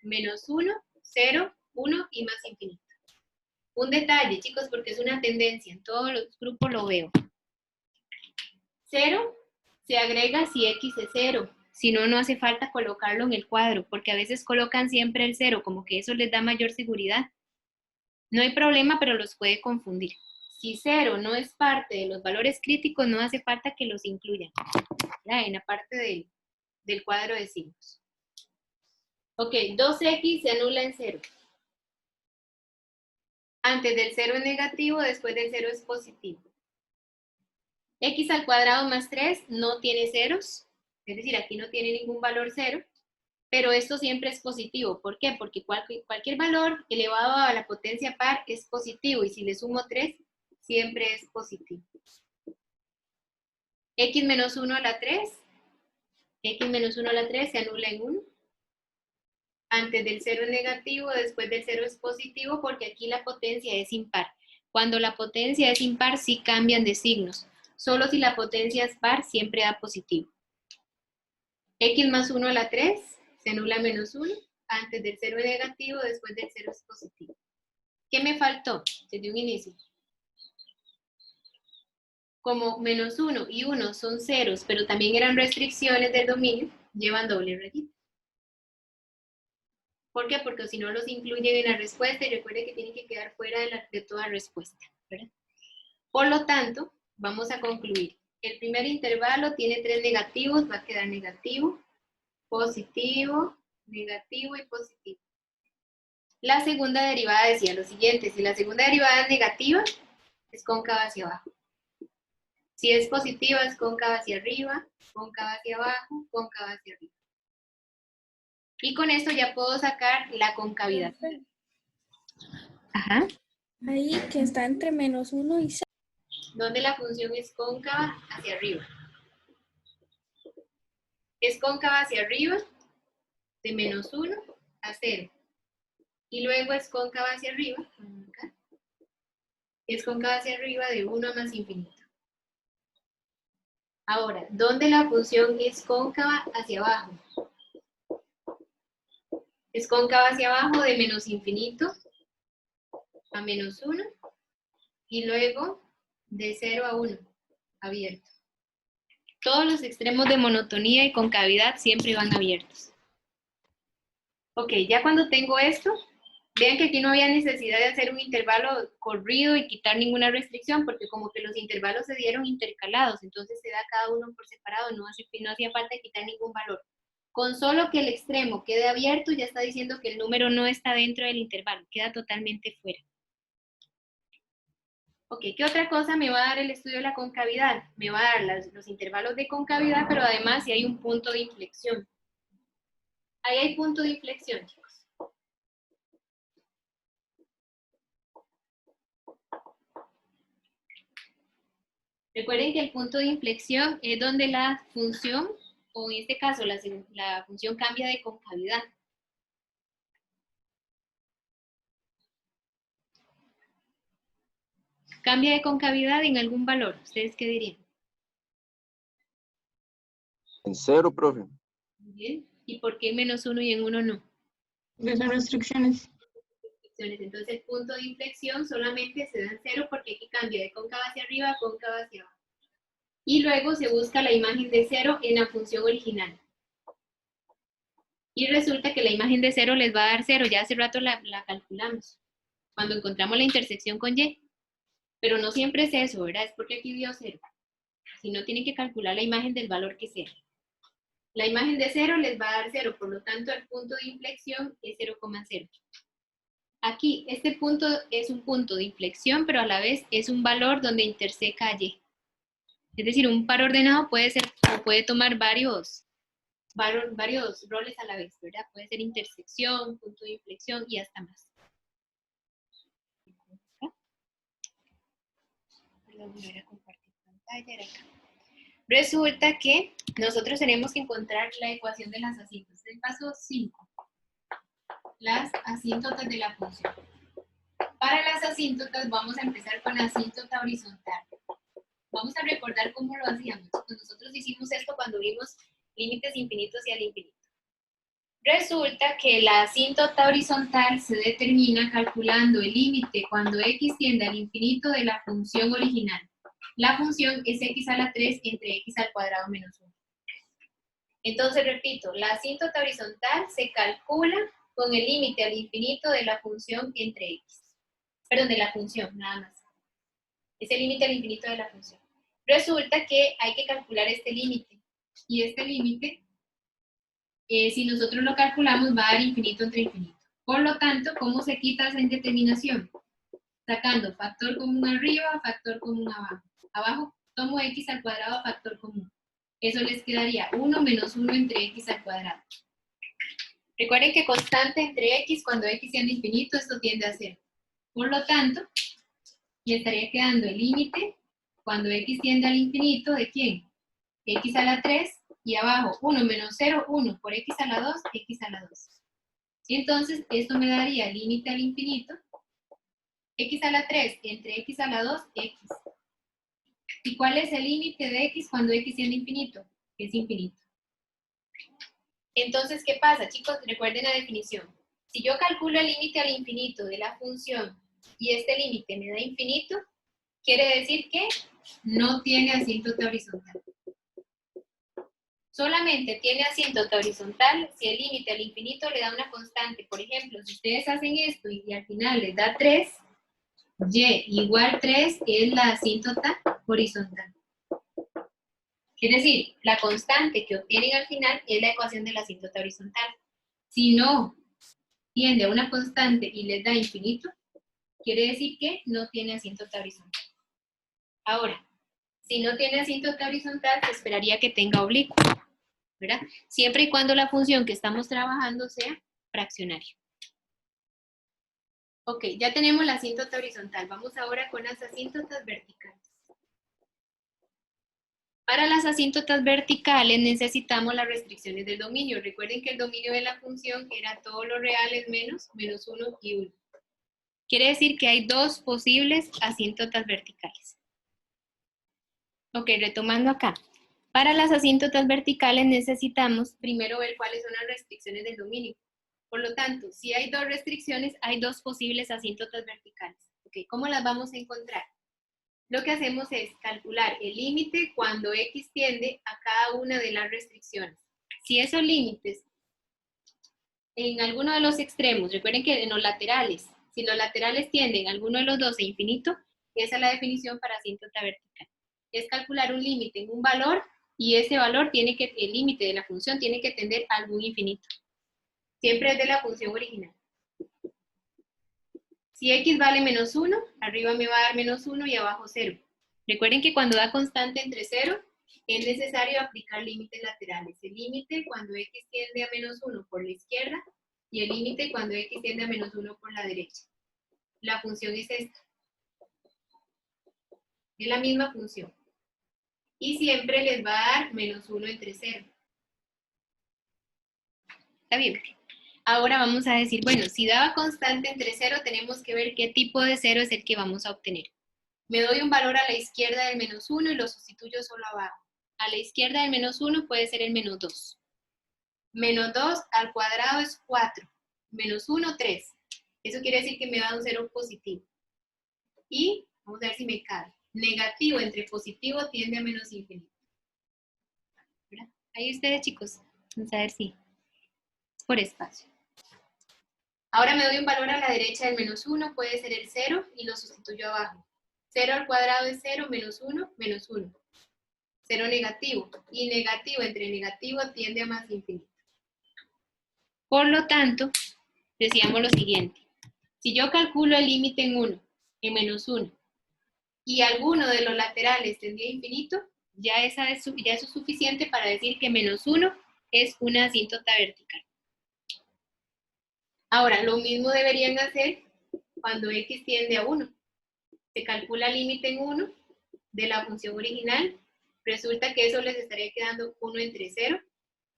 Menos 1, 0, 1 y más infinito. Un detalle, chicos, porque es una tendencia. En todos los grupos lo veo. 0 se agrega si x es 0. Si no, no hace falta colocarlo en el cuadro, porque a veces colocan siempre el 0, como que eso les da mayor seguridad. No hay problema, pero los puede confundir. Si 0 no es parte de los valores críticos, no hace falta que los incluyan, ¿verdad? En la parte del cuadro de signos. Ok, 2x se anula en 0. Antes del 0 es negativo, después del 0 es positivo. X al cuadrado más 3 no tiene ceros, es decir, aquí no tiene ningún valor 0, pero esto siempre es positivo. ¿Por qué? Porque cualquier valor elevado a la potencia par es positivo, y si le sumo 3, siempre es positivo. X menos 1 a la 3, x menos 1 a la 3 se anula en 1. Antes del 0 es negativo, después del 0 es positivo, porque aquí la potencia es impar. Cuando la potencia es impar, sí cambian de signos. Solo si la potencia es par, siempre da positivo. X más 1 a la 3 se anula menos 1. Antes del 0 es negativo, después del 0 es positivo. ¿Qué me faltó desde un inicio? Como menos 1 y 1 son ceros, pero también eran restricciones del dominio, llevan doble rayita. ¿Por qué? Porque si no los incluyen en la respuesta, y recuerden que tienen que quedar fuera de toda respuesta, ¿verdad? Por lo tanto, vamos a concluir. El primer intervalo tiene 3 negativos, va a quedar negativo, positivo, negativo y positivo. La segunda derivada decía lo siguiente: si la segunda derivada es negativa, es cóncava hacia abajo. Si es positiva, es cóncava hacia arriba, cóncava hacia abajo, cóncava hacia arriba. Y con esto ya puedo sacar la concavidad. Ajá. Ahí que está entre menos 1 y 0. Donde la función es cóncava hacia arriba. Es cóncava hacia arriba de menos 1 a 0. Y luego es cóncava hacia arriba, acá, es cóncava hacia arriba de 1 más infinito. Ahora, ¿dónde la función es cóncava hacia abajo? Es cóncava hacia abajo de menos infinito a menos 1 y luego de 0 a 1, abierto. Todos los extremos de monotonía y concavidad siempre van abiertos. Ok, ya cuando tengo esto, vean que aquí no había necesidad de hacer un intervalo corrido y quitar ninguna restricción, porque como que los intervalos se dieron intercalados, entonces se da cada uno por separado, no hacía falta quitar ningún valor. Con solo que el extremo quede abierto, ya está diciendo que el número no está dentro del intervalo, queda totalmente fuera. Ok, ¿qué otra cosa me va a dar el estudio de la concavidad? Me va a dar los intervalos de concavidad, pero además si hay un punto de inflexión. Ahí hay punto de inflexión, chicos. Recuerden que el punto de inflexión es donde la función, o en este caso la función cambia de concavidad. ¿Cambia de concavidad en algún valor? ¿Ustedes qué dirían? En 0, profe. Muy bien. ¿Y por qué en menos 1 y en 1 no? Las restricciones. Entonces el punto de inflexión solamente se da en 0 porque aquí cambia de cóncava hacia arriba a cóncava hacia abajo. Y luego se busca la imagen de 0 en la función original. Y resulta que la imagen de 0 les va a dar 0, ya hace rato la calculamos, cuando encontramos la intersección con y. Pero no siempre es eso, ¿verdad? Es porque aquí dio 0. Si no, tienen que calcular la imagen del valor que sea. La imagen de 0 les va a dar 0, por lo tanto el punto de inflexión es 0,0. Aquí, este punto es un punto de inflexión, pero a la vez es un valor donde interseca y. Es decir, un par ordenado puede tomar varios roles a la vez, ¿verdad? Puede ser intersección, punto de inflexión y hasta más. Voy a compartir pantalla, era acá. Resulta que nosotros tenemos que encontrar la ecuación de las asíntotas. El paso 5. Las asíntotas de la función. Para las asíntotas vamos a empezar con la asíntota horizontal. Vamos a recordar cómo lo hacíamos. Nosotros hicimos esto cuando vimos límites infinitos y al infinito. Resulta que la asíntota horizontal se determina calculando el límite cuando x tiende al infinito de la función original. La función es x a la 3 entre x al cuadrado menos 1. Entonces, repito, la asíntota horizontal se calcula con el límite al infinito de la función entre x. Perdón, de la función, nada más. Es el límite al infinito de la función. Resulta que hay que calcular este límite. Y este límite, si nosotros lo calculamos, va a dar infinito entre infinito. Por lo tanto, ¿cómo se quita esa indeterminación? Sacando factor común arriba, factor común abajo. Abajo tomo x al cuadrado, factor común. Eso les quedaría 1 menos 1 entre x al cuadrado. Recuerden que constante entre x, cuando x tiende a infinito, esto tiende a 0. Por lo tanto, me estaría quedando el límite cuando x tiende al infinito, ¿de quién? X a la 3 y abajo 1 menos 0, 1 por x a la 2, x a la 2. Y entonces esto me daría límite al infinito, x a la 3 entre x a la 2, x. ¿Y cuál es el límite de x cuando x tiende a infinito? Es infinito. Entonces, ¿qué pasa, chicos? Recuerden la definición. Si yo calculo el límite al infinito de la función y este límite me da infinito, quiere decir que no tiene asíntota horizontal. Solamente tiene asíntota horizontal si el límite al infinito le da una constante. Por ejemplo, si ustedes hacen esto y al final les da 3, y igual 3 es la asíntota horizontal. Es decir, la constante que obtienen al final es la ecuación de la asíntota horizontal. Si no tiende a una constante y les da infinito, quiere decir que no tiene asíntota horizontal. Ahora, si no tiene asíntota horizontal, se esperaría que tenga oblicuo, ¿verdad? Siempre y cuando la función que estamos trabajando sea fraccionaria. Ok, ya tenemos la asíntota horizontal. Vamos ahora con las asíntotas verticales. Para las asíntotas verticales necesitamos las restricciones del dominio. Recuerden que el dominio de la función era todos los reales menos 1 y 1. Quiere decir que hay dos posibles asíntotas verticales. Ok, retomando acá. Para las asíntotas verticales necesitamos primero ver cuáles son las restricciones del dominio. Por lo tanto, si hay dos restricciones, hay dos posibles asíntotas verticales. Ok, ¿cómo las vamos a encontrar? Lo que hacemos es calcular el límite cuando X tiende a cada una de las restricciones. Si esos límites en alguno de los extremos, recuerden que en los laterales, si los laterales tienden a alguno de los dos a infinito, esa es la definición para asíntota vertical. Es calcular un límite en un valor y ese valor tiene que, el límite de la función tiene que tender a algún infinito. Siempre es de la función original. Si X vale menos 1, arriba me va a dar menos 1 y abajo 0. Recuerden que cuando da constante entre 0, es necesario aplicar límites laterales. El límite cuando X tiende a menos 1 por la izquierda y el límite cuando X tiende a menos 1 por la derecha. La función es esta. Es la misma función. Y siempre les va a dar menos 1 entre 0. ¿Está bien? Ahora vamos a decir, bueno, si daba constante entre 0, tenemos que ver qué tipo de 0 es el que vamos a obtener. Me doy un valor a la izquierda del menos 1 y lo sustituyo solo abajo. A la izquierda del menos 1 puede ser el menos 2. Menos 2 al cuadrado es 4. Menos 1, 3. Eso quiere decir que me da un 0 positivo. Y, vamos a ver si me cabe. Negativo entre positivo tiende a menos infinito. ¿Verdad? Ahí ustedes, chicos. Vamos a ver si. Por espacio. Ahora me doy un valor a la derecha del menos 1, puede ser el 0 y lo sustituyo abajo. 0 al cuadrado es 0, menos 1, menos 1. 0 negativo. Y negativo entre negativo tiende a más infinito. Por lo tanto, decíamos lo siguiente. Si yo calculo el límite en 1, en menos 1, y alguno de los laterales tendría a infinito, ya eso es suficiente para decir que menos 1 es una asíntota vertical. Ahora, lo mismo deberían hacer cuando X tiende a 1. Se calcula el límite en 1 de la función original. Resulta que eso les estaría quedando 1 entre 0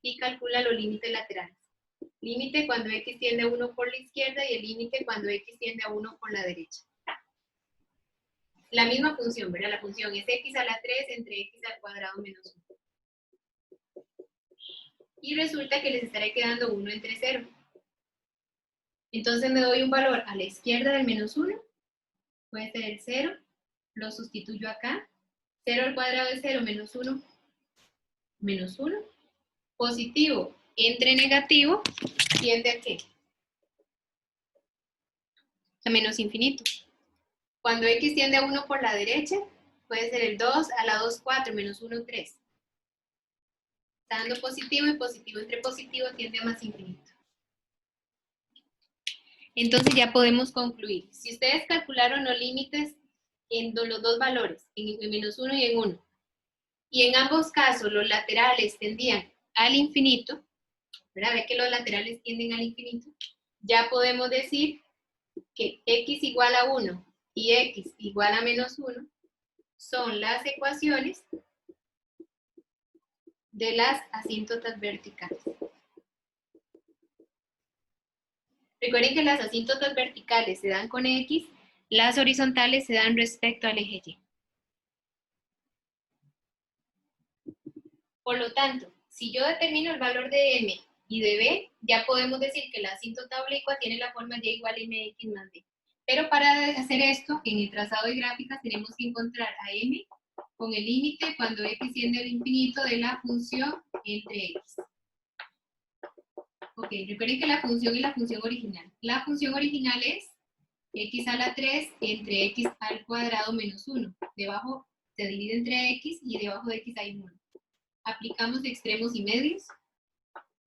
y calcula los límites laterales. Límite cuando X tiende a 1 por la izquierda y el límite cuando X tiende a 1 por la derecha. La misma función, ¿verdad? La función es X a la 3 entre X al cuadrado menos 1. Y resulta que les estaría quedando 1 entre 0. Entonces me doy un valor a la izquierda del menos 1. Puede ser el 0. Lo sustituyo acá. 0 al cuadrado es 0, menos 1. Menos 1. Positivo entre negativo tiende a ¿qué? A menos infinito. Cuando X tiende a 1 por la derecha, puede ser el 2 a la 2, 4, menos 1, 3. Está dando positivo y positivo entre positivo tiende a más infinito. Entonces ya podemos concluir. Si ustedes calcularon los límites en los dos valores, en menos 1 y en 1, y en ambos casos los laterales tendían al infinito, ¿verdad? Ve que los laterales tienden al infinito, ya podemos decir que X igual a 1 y X igual a menos 1 son las ecuaciones de las asíntotas verticales. Recuerden que las asíntotas verticales se dan con X, las horizontales se dan respecto al eje Y. Por lo tanto, si yo determino el valor de M y de B, ya podemos decir que la asíntota oblicua tiene la forma Y igual a MX más B. Pero para hacer esto, en el trazado de gráficas tenemos que encontrar a M con el límite cuando X tiende al infinito de la función entre X. Ok, recuerden que la función es la función original. La función original es X a la 3 entre X al cuadrado menos 1. Debajo se divide entre X y debajo de X hay 1. Aplicamos extremos y medios.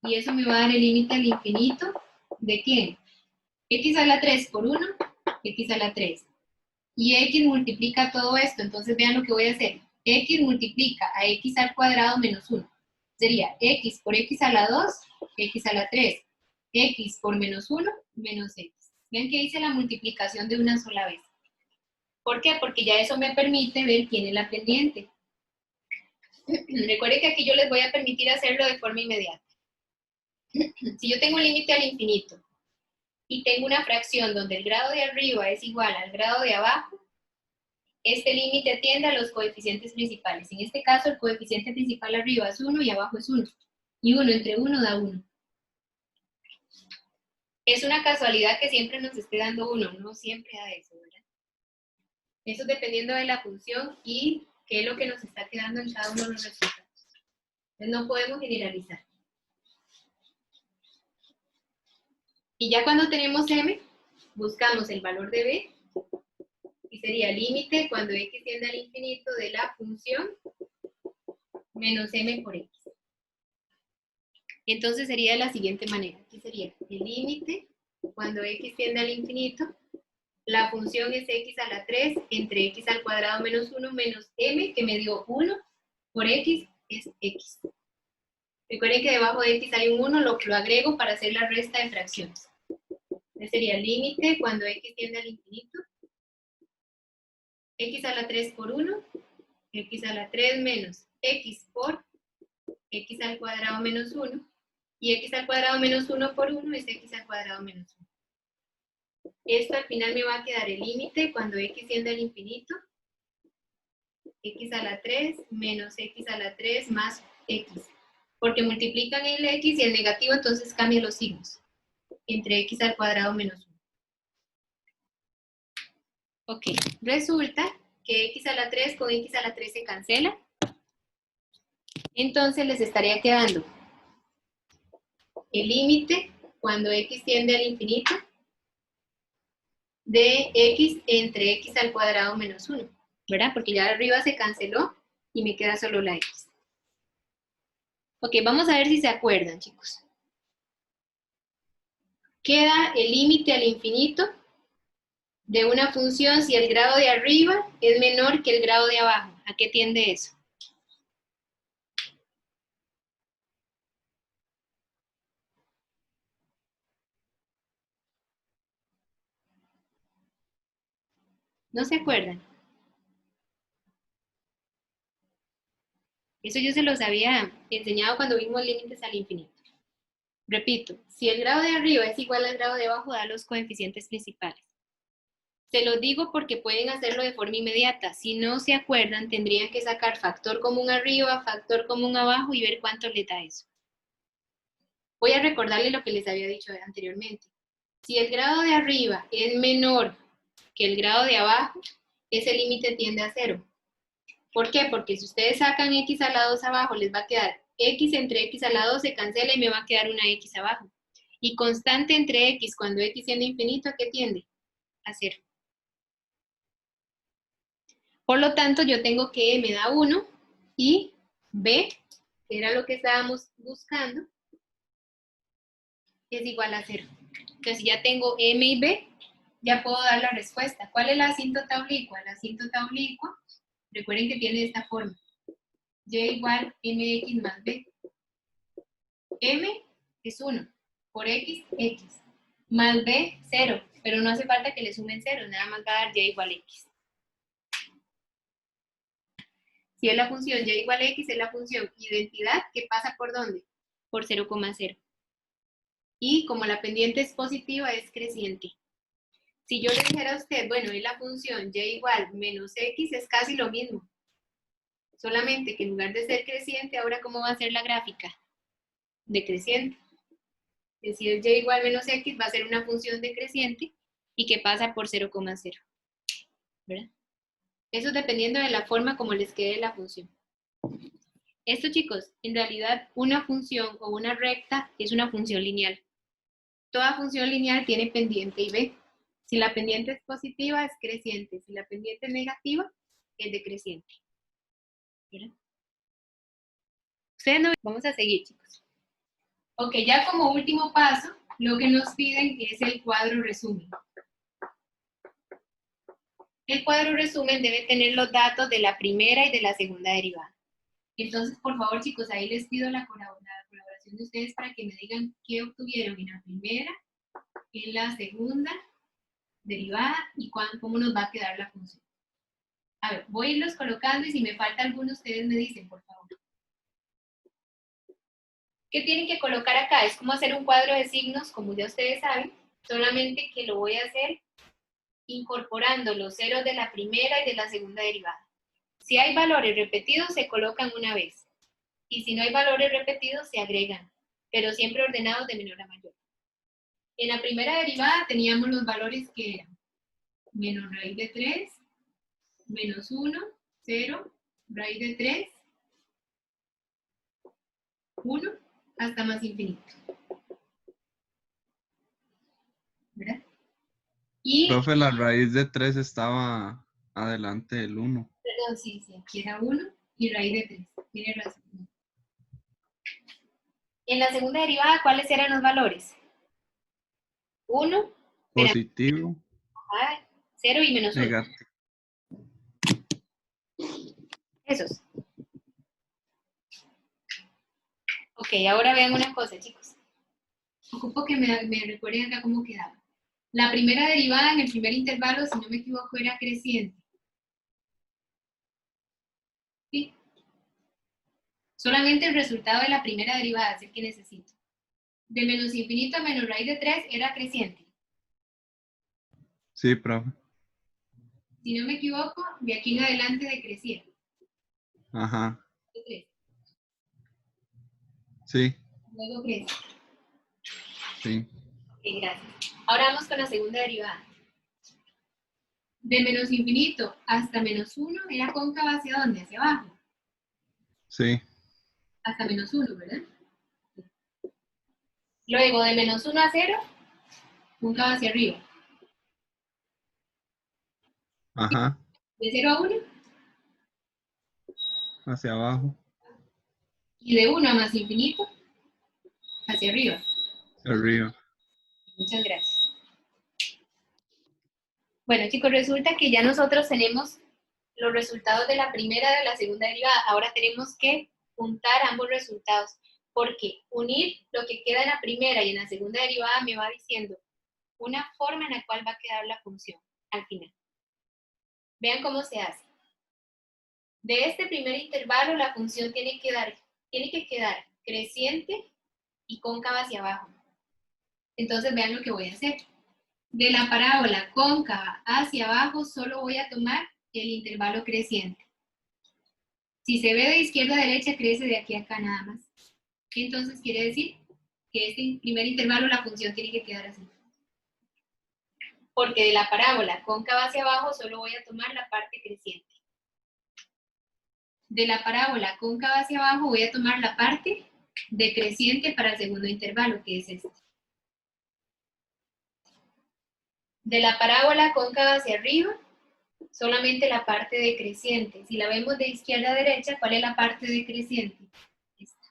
Y eso me va a dar el límite al infinito. ¿De qué? X a la 3 por 1, X a la 3. Y X multiplica todo esto. Entonces vean lo que voy a hacer. X multiplica a X al cuadrado menos 1. Sería X por X a la 2, X a la 3. X por menos 1, menos X. Vean que hice la multiplicación de una sola vez. ¿Por qué? Porque ya eso me permite ver quién es la pendiente. Recuerden que aquí yo les voy a permitir hacerlo de forma inmediata. Si yo tengo un límite al infinito y tengo una fracción donde el grado de arriba es igual al grado de abajo, este límite tiende a los coeficientes principales. En este caso, el coeficiente principal arriba es 1 y abajo es 1. Y 1 entre 1 da 1. Es una casualidad que siempre nos esté dando 1, no siempre da eso, ¿verdad? Eso dependiendo de la función y qué es lo que nos está quedando en cada uno de los resultados. Entonces no podemos generalizar. Y ya cuando tenemos m, buscamos el valor de b, y sería límite cuando x tiende al infinito de la función menos m por x. Entonces sería de la siguiente manera. Aquí sería el límite cuando x tiende al infinito, la función es x a la 3 entre x al cuadrado menos 1 menos m, que me dio 1, por x es x. Recuerden que debajo de x hay un 1, lo agrego para hacer la resta de fracciones. Entonces sería el límite cuando x tiende al infinito, x a la 3 por 1, x a la 3 menos x por x al cuadrado menos 1, y x al cuadrado menos 1 por 1 es x al cuadrado menos 1. Esto al final me va a quedar el límite cuando x tiende al infinito, x a la 3 menos x a la 3 más x. Porque multiplican el x y el negativo, entonces cambia los signos. Entre x al cuadrado menos 1. Ok, resulta que x a la 3 con x a la 3 se cancela. Entonces les estaría quedando el límite cuando x tiende al infinito de x entre x al cuadrado menos 1, ¿verdad? Porque ya arriba se canceló y me queda solo la x. Ok, vamos a ver si se acuerdan, chicos. Queda el límite al infinito de una función si el grado de arriba es menor que el grado de abajo. ¿A qué tiende eso? ¿No se acuerdan? Eso yo se los había enseñado cuando vimos límites al infinito. Repito, si el grado de arriba es igual al grado de abajo, da los coeficientes principales. Se los digo porque pueden hacerlo de forma inmediata. Si no se acuerdan, tendrían que sacar factor común arriba, factor común abajo y ver cuánto les da eso. Voy a recordarles lo que les había dicho anteriormente. Si el grado de arriba es menor que el grado de abajo, ese límite tiende a 0. ¿Por qué? Porque si ustedes sacan x a la 2 abajo, les va a quedar x entre x a la 2 se cancela y me va a quedar una x abajo. Y constante entre x, cuando x tiende a infinito, ¿a qué tiende? A 0. Por lo tanto, yo tengo que me da 1 y b, que era lo que estábamos buscando, es igual a 0. Entonces, si ya tengo m y b, ya puedo dar la respuesta. ¿Cuál es la asíntota oblicua? La asíntota oblicua, recuerden que tiene esta forma. Y igual mx más b. M es 1, por x, x. Más b, 0. Pero no hace falta que le sumen 0, nada más va a dar y igual x. Si es la función y igual a x, es la función identidad que pasa por ¿dónde? Por 0,0. Y como la pendiente es positiva, es creciente. Si yo le dijera a usted, bueno, es la función y igual menos x, es casi lo mismo. Solamente que en lugar de ser creciente, ahora ¿cómo va a ser la gráfica? Decreciente. Es decir, y igual menos x va a ser una función decreciente y que pasa por 0,0. ¿Verdad? Eso dependiendo de la forma como les quede la función. Esto, chicos, en realidad una función o una recta es una función lineal. Toda función lineal tiene pendiente y b. Si la pendiente es positiva, es creciente. Si la pendiente es negativa, es decreciente. ¿Verdad? Ustedes no... Vamos a seguir, chicos. Ok, ya como último paso, lo que nos piden es el cuadro resumen. El cuadro resumen debe tener los datos de la primera y de la segunda derivada. Entonces, por favor, chicos, ahí les pido la colaboración de ustedes para que me digan qué obtuvieron en la primera, en la segunda derivada y cómo nos va a quedar la función. A ver, voy a irlos colocando y si me falta alguno, ustedes me dicen, por favor. ¿Qué tienen que colocar acá? Es como hacer un cuadro de signos, como ya ustedes saben, solamente que lo voy a hacer incorporando los ceros de la primera y de la segunda derivada. Si hay valores repetidos, se colocan una vez. Y si no hay valores repetidos, se agregan, pero siempre ordenados de menor a mayor. En la primera derivada teníamos los valores que eran menos raíz de 3, menos 1, 0, raíz de 3, 1, hasta más infinito. ¿Verdad? Y, Profe, la raíz de 3 estaba adelante del 1. perdón, sí, aquí era 1 y raíz de 3. Tiene razón. En la segunda derivada, ¿cuáles eran los valores? 1, Positivo, 0 y menos 1. negativo. Esos. Ok, ahora vean una cosa, chicos. Ocupo que me recuerden acá cómo quedaba. La primera derivada en el primer intervalo, si no me equivoco, era creciente. ¿Sí? Solamente el resultado de la primera derivada es el que necesito. De menos infinito a menos raíz de 3 era creciente. Sí, profe. Si no me equivoco, de aquí en adelante decrecía. Ajá. De 3. Sí, Luego crece. sí. Ok, gracias. Ahora vamos con la segunda derivada. De menos infinito hasta menos 1 era cóncava hacia dónde? Hacia abajo. Sí. Hasta menos 1, ¿verdad? Luego de menos 1 a 0, cóncava hacia arriba. Ajá. De 0 a 1 Hacia abajo. y de 1 a más infinito hacia arriba. Hacia arriba. Muchas gracias. Bueno, chicos, resulta que ya nosotros tenemos los resultados de la primera y de la segunda derivada. Ahora tenemos que juntar ambos resultados, porque unir lo que queda en la primera y en la segunda derivada me va diciendo una forma en la cual va a quedar la función al final. Vean cómo se hace. De este primer intervalo la función tiene que quedar creciente y cóncava hacia abajo. Entonces vean lo que voy a hacer. De la parábola cóncava hacia abajo solo voy a tomar el intervalo creciente. Si se ve de izquierda a derecha, crece de aquí a acá nada más. Entonces quiere decir que este primer intervalo la función tiene que quedar así. Porque de la parábola cóncava hacia abajo solo voy a tomar la parte creciente. De la parábola cóncava hacia abajo voy a tomar la parte decreciente para el segundo intervalo, que es este. De la parábola cóncava hacia arriba, solamente la parte decreciente. Si la vemos de izquierda a derecha, ¿cuál es la parte decreciente? Esta.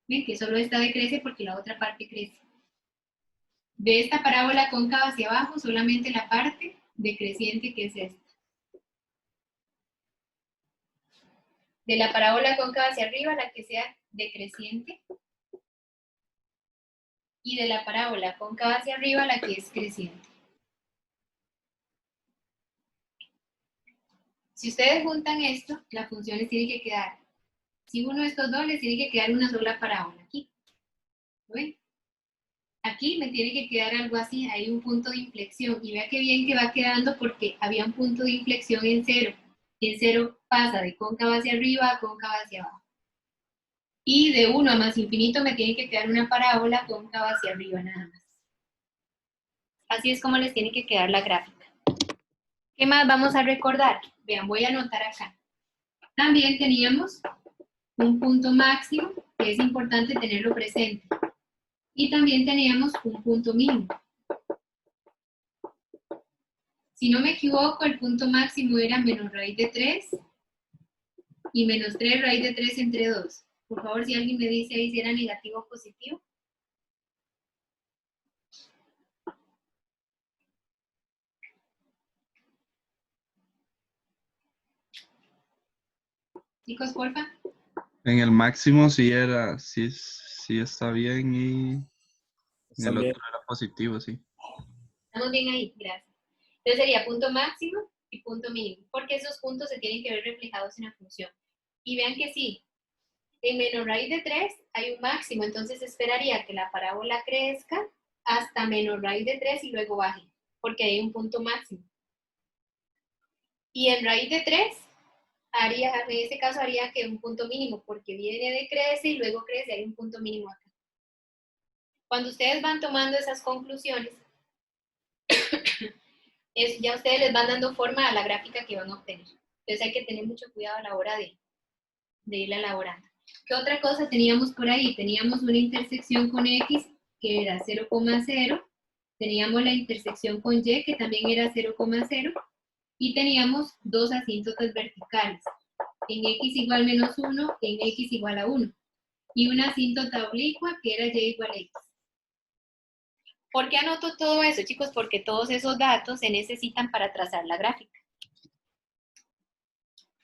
¿Ven? Que solo esta decrece porque la otra parte crece. De esta parábola cóncava hacia abajo, solamente la parte decreciente, que es esta. De la parábola cóncava hacia arriba, la que sea decreciente. Y de la parábola cóncava hacia arriba, la que es creciente. Si ustedes juntan esto, la función les tiene que quedar. Si uno de estos dos, les tiene que quedar una sola parábola aquí. ¿Lo ven? Aquí me tiene que quedar algo así, hay un punto de inflexión. Y vea qué bien que va quedando porque había un punto de inflexión en 0. Y en 0 pasa de cóncava hacia arriba a cóncava hacia abajo. Y de 1 a más infinito me tiene que quedar una parábola cóncava hacia arriba nada más. Así es como les tiene que quedar la gráfica. ¿Qué más vamos a recordar? Vean, voy a anotar acá. También teníamos un punto máximo, que es importante tenerlo presente. Y también teníamos un punto mínimo. Si no me equivoco, el punto máximo era menos raíz de 3 y menos 3 raíz de 3 entre 2. Por favor, si alguien me dice ahí si era negativo o positivo. Chicos, porfa. En el máximo sí era, sí está bien y en el También. otro era positivo, sí. Estamos bien ahí, gracias. Entonces sería punto máximo y punto mínimo, porque esos puntos se tienen que ver reflejados en la función. Y vean que sí, En menos raíz de 3 hay un máximo, entonces esperaría que la parábola crezca hasta menos raíz de 3 y luego baje, porque hay un punto máximo. Y en raíz de 3, en este caso haría que un punto mínimo, porque viene de crece y luego crece, hay un punto mínimo acá. Cuando ustedes van tomando esas conclusiones, ya ustedes les van dando forma a la gráfica que van a obtener. Entonces hay que tener mucho cuidado a la hora de irla elaborando. ¿Qué otra cosa teníamos por ahí? Teníamos una intersección con X que era 0,0, teníamos la intersección con Y que también era 0,0 y teníamos dos asíntotas verticales, en X igual menos 1, en X igual a 1 y una asíntota oblicua que era Y igual a X. ¿Por qué anoto todo eso, chicos? Porque todos esos datos se necesitan para trazar la gráfica.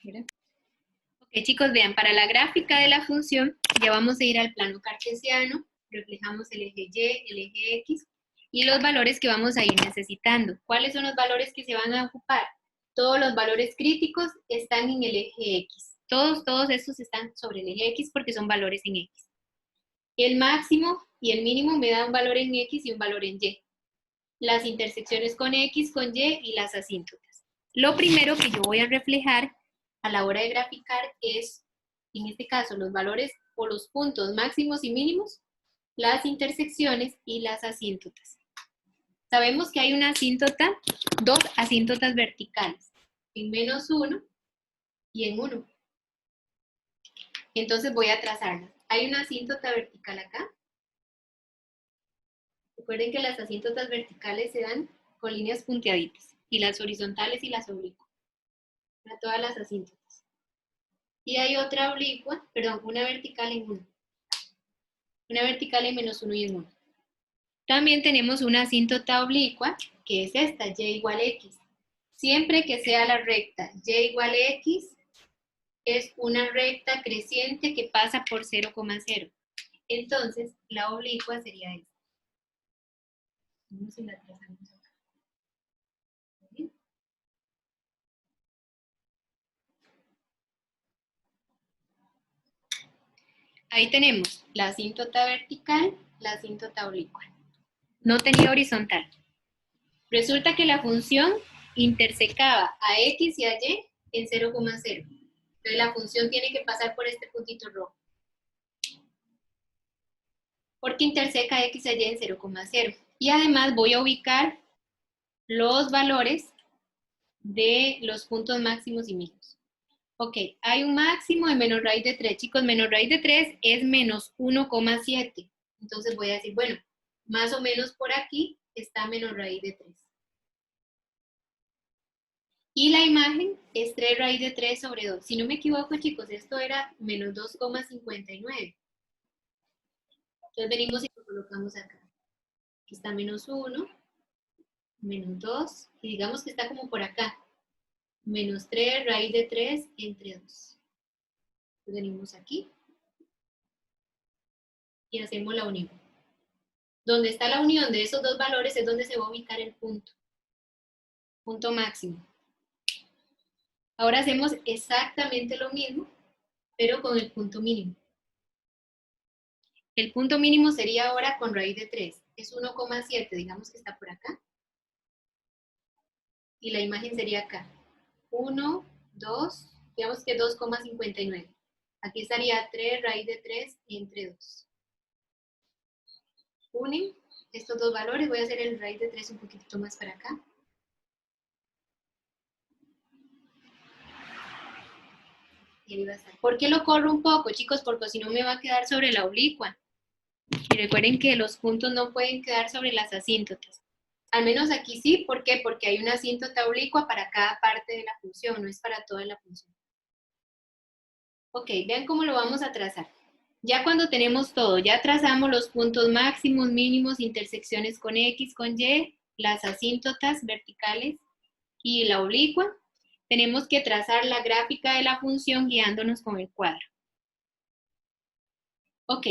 ¿Mira? Ok, chicos, vean, para la gráfica de la función ya vamos a ir al plano cartesiano, reflejamos el eje Y, el eje X y los valores que vamos a ir necesitando. ¿Cuáles son los valores que se van a ocupar? Todos los valores críticos están en el eje X. Todos estos están sobre el eje X porque son valores en X. El máximo y el mínimo me dan un valor en X y un valor en Y. Las intersecciones con X, con Y y las asíntotas. Lo primero que yo voy a reflejar a la hora de graficar es, en este caso, los valores o los puntos máximos y mínimos, las intersecciones y las asíntotas. Sabemos que hay una asíntota, dos asíntotas verticales, en menos 1 y en 1. Entonces voy a trazarlas. Hay una asíntota vertical acá. Recuerden que las asíntotas verticales se dan con líneas punteaditas, y las horizontales y las oblicuas, para todas las asíntotas. Y hay otra oblicua, perdón, una vertical en 1. Una vertical en menos 1 y en 1. También tenemos una asíntota oblicua, que es esta, Y igual a X. Siempre que sea la recta Y igual a X, es una recta creciente que pasa por 0,0. Entonces, la oblicua sería esta. Vamos a la trazamos acá. ¿Sí? Ahí tenemos la asíntota vertical, la asíntota oblicua. No tenía horizontal. Resulta que la función intersecaba a X y a Y en 0,0. Entonces la función tiene que pasar por este puntito rojo. Porque interseca X y Y en 0,0. Y además voy a ubicar los valores de los puntos máximos y mínimos. Ok, hay un máximo de menos raíz de 3. Chicos, menos raíz de 3 es menos 1,7. Entonces voy a decir, bueno, más o menos por aquí está menos raíz de 3. Y la imagen es 3 raíz de 3 sobre 2. Si no me equivoco, chicos, esto era menos 2,59. Entonces venimos y lo colocamos acá. Aquí está menos 1, menos 2, y digamos que está como por acá. Menos 3 raíz de 3 entre 2. Entonces venimos aquí y hacemos la unión. Donde está la unión de esos dos valores es donde se va a ubicar el punto. Punto máximo. Ahora hacemos exactamente lo mismo, pero con el punto mínimo. El punto mínimo sería ahora con raíz de 3. Es 1,7, digamos que está por acá. Y la imagen sería acá. 1, 2, digamos que 2,59. Aquí estaría 3 raíz de 3 entre 2. Unen estos dos valores, voy a hacer el raíz de 3 un poquito más para acá. Y ahí va a estar. ¿Por qué lo corro un poco, chicos? Porque si no me va a quedar sobre la oblicua. Y recuerden que los puntos no pueden quedar sobre las asíntotas. Al menos aquí sí, ¿por qué? Porque hay una asíntota oblicua para cada parte de la función, no es para toda la función. Ok, vean cómo lo vamos a trazar. Ya cuando tenemos todo, ya trazamos los puntos máximos, mínimos, intersecciones con X, con Y, las asíntotas verticales y la oblicua. Tenemos que trazar la gráfica de la función guiándonos con el cuadro. Ok,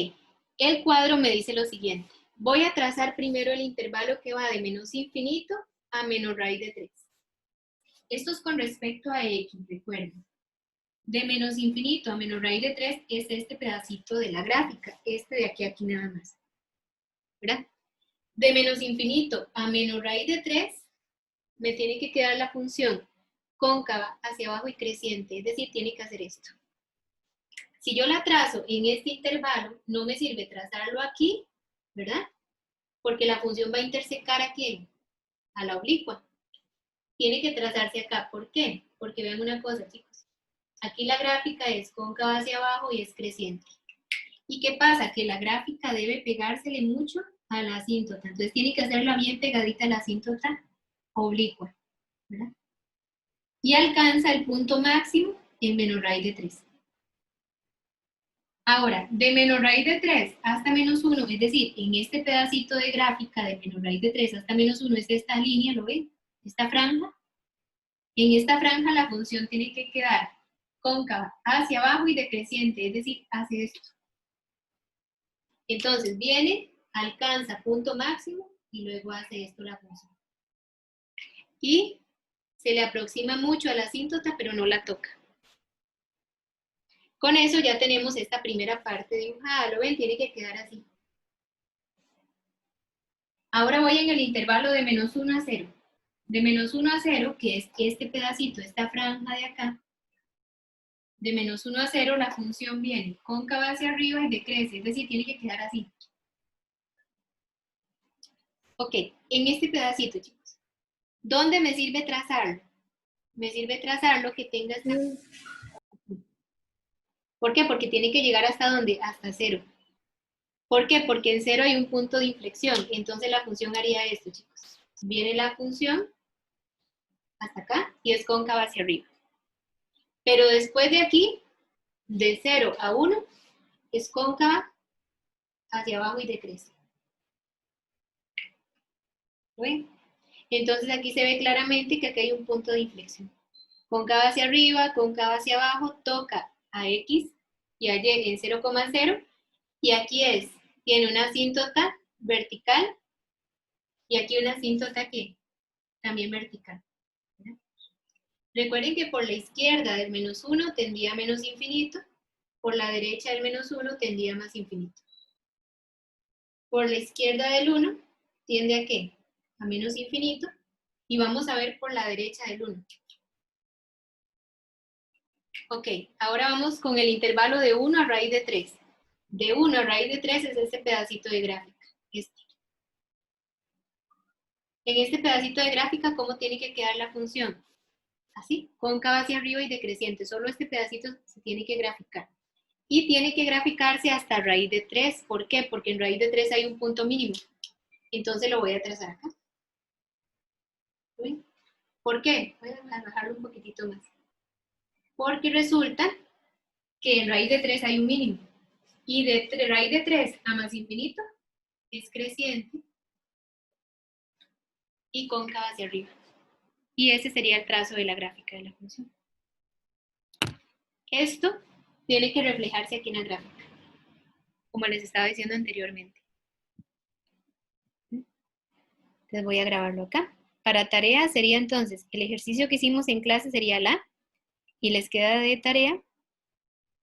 el cuadro me dice lo siguiente. Voy a trazar primero el intervalo que va de menos infinito a menos raíz de 3. Esto es con respecto a X, recuerden. De menos infinito a menos raíz de 3 es este pedacito de la gráfica, este de aquí a aquí nada más. ¿Verdad? De menos infinito a menos raíz de 3 me tiene que quedar la función cóncava hacia abajo y creciente, es decir, tiene que hacer esto. Si yo la trazo en este intervalo, no me sirve trazarlo aquí, ¿verdad? Porque la función va a intersecar ¿a quién? A la oblicua. Tiene que trazarse acá. ¿Por qué? Porque vean una cosa, chicos. Aquí la gráfica es cóncava hacia abajo y es creciente. ¿Y qué pasa? Que la gráfica debe pegársele mucho a la asíntota. Entonces tiene que hacerla bien pegadita a la asíntota oblicua, ¿verdad? Y alcanza el punto máximo en menos raíz de 3. Ahora, de menos raíz de 3 hasta menos 1, es decir, en este pedacito de gráfica de menos raíz de 3 hasta menos 1 es esta línea, ¿lo ven? Esta franja. En esta franja la función tiene que quedar cóncava hacia abajo y decreciente, es decir, hace esto. Entonces viene, alcanza punto máximo y luego hace esto la función. Y se le aproxima mucho a la asíntota, pero no la toca. Con eso ya tenemos esta primera parte dibujada, ¿lo ven? Tiene que quedar así. Ahora voy en el intervalo de menos 1 a 0. De menos 1 a 0, que es este pedacito, esta franja de acá, de menos 1 a 0 la función viene cóncava hacia arriba y decrece, es decir, tiene que quedar así. Ok, en este pedacito, chicos, ¿dónde me sirve trazarlo? Me sirve trazarlo que tenga esta... ¿Por qué? Porque tiene que llegar hasta ¿dónde? Hasta 0. ¿Por qué? Porque en 0 hay un punto de inflexión, entonces la función haría esto, chicos. Viene la función hasta acá y es cóncava hacia arriba. Pero después de aquí, de 0 a 1, es cóncava hacia abajo y decrece. ¿Ven? Entonces aquí se ve claramente que aquí hay un punto de inflexión. Cóncava hacia arriba, cóncava hacia abajo, toca a X y a Y en 0,0. Y aquí tiene una asíntota vertical y aquí una asíntota que también vertical. ¿Verdad? Recuerden que por la izquierda del menos 1 tendía a menos infinito, por la derecha del menos 1 tendía a más infinito. Por la izquierda del 1 tiende a ¿qué? A menos infinito. Y vamos a ver por la derecha del 1. Ok, ahora vamos con el intervalo de 1 a raíz de 3. De 1 a raíz de 3 es este pedacito de gráfica. En este pedacito de gráfica, ¿cómo tiene que quedar la función? Así, cóncava hacia arriba y decreciente. Solo este pedacito se tiene que graficar. Y tiene que graficarse hasta raíz de 3. ¿Por qué? Porque en raíz de 3 hay un punto mínimo. Entonces lo voy a trazar acá. ¿Ven? ¿Por qué? Voy a bajarlo un poquitito más. Porque resulta que en raíz de 3 hay un mínimo. Y de raíz de 3 a más infinito es creciente y cóncava hacia arriba. Y ese sería el trazo de la gráfica de la función. Esto tiene que reflejarse aquí en la gráfica, como les estaba diciendo anteriormente. Entonces voy a grabarlo acá. Para tarea sería entonces, el ejercicio que hicimos en clase sería la, y les queda de tarea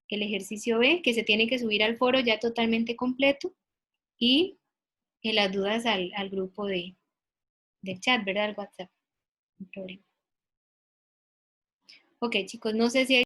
el ejercicio B, que se tiene que subir al foro ya totalmente completo, y las dudas al grupo de chat, ¿verdad? Al WhatsApp. No hay problema. Ok, chicos, no sé si hay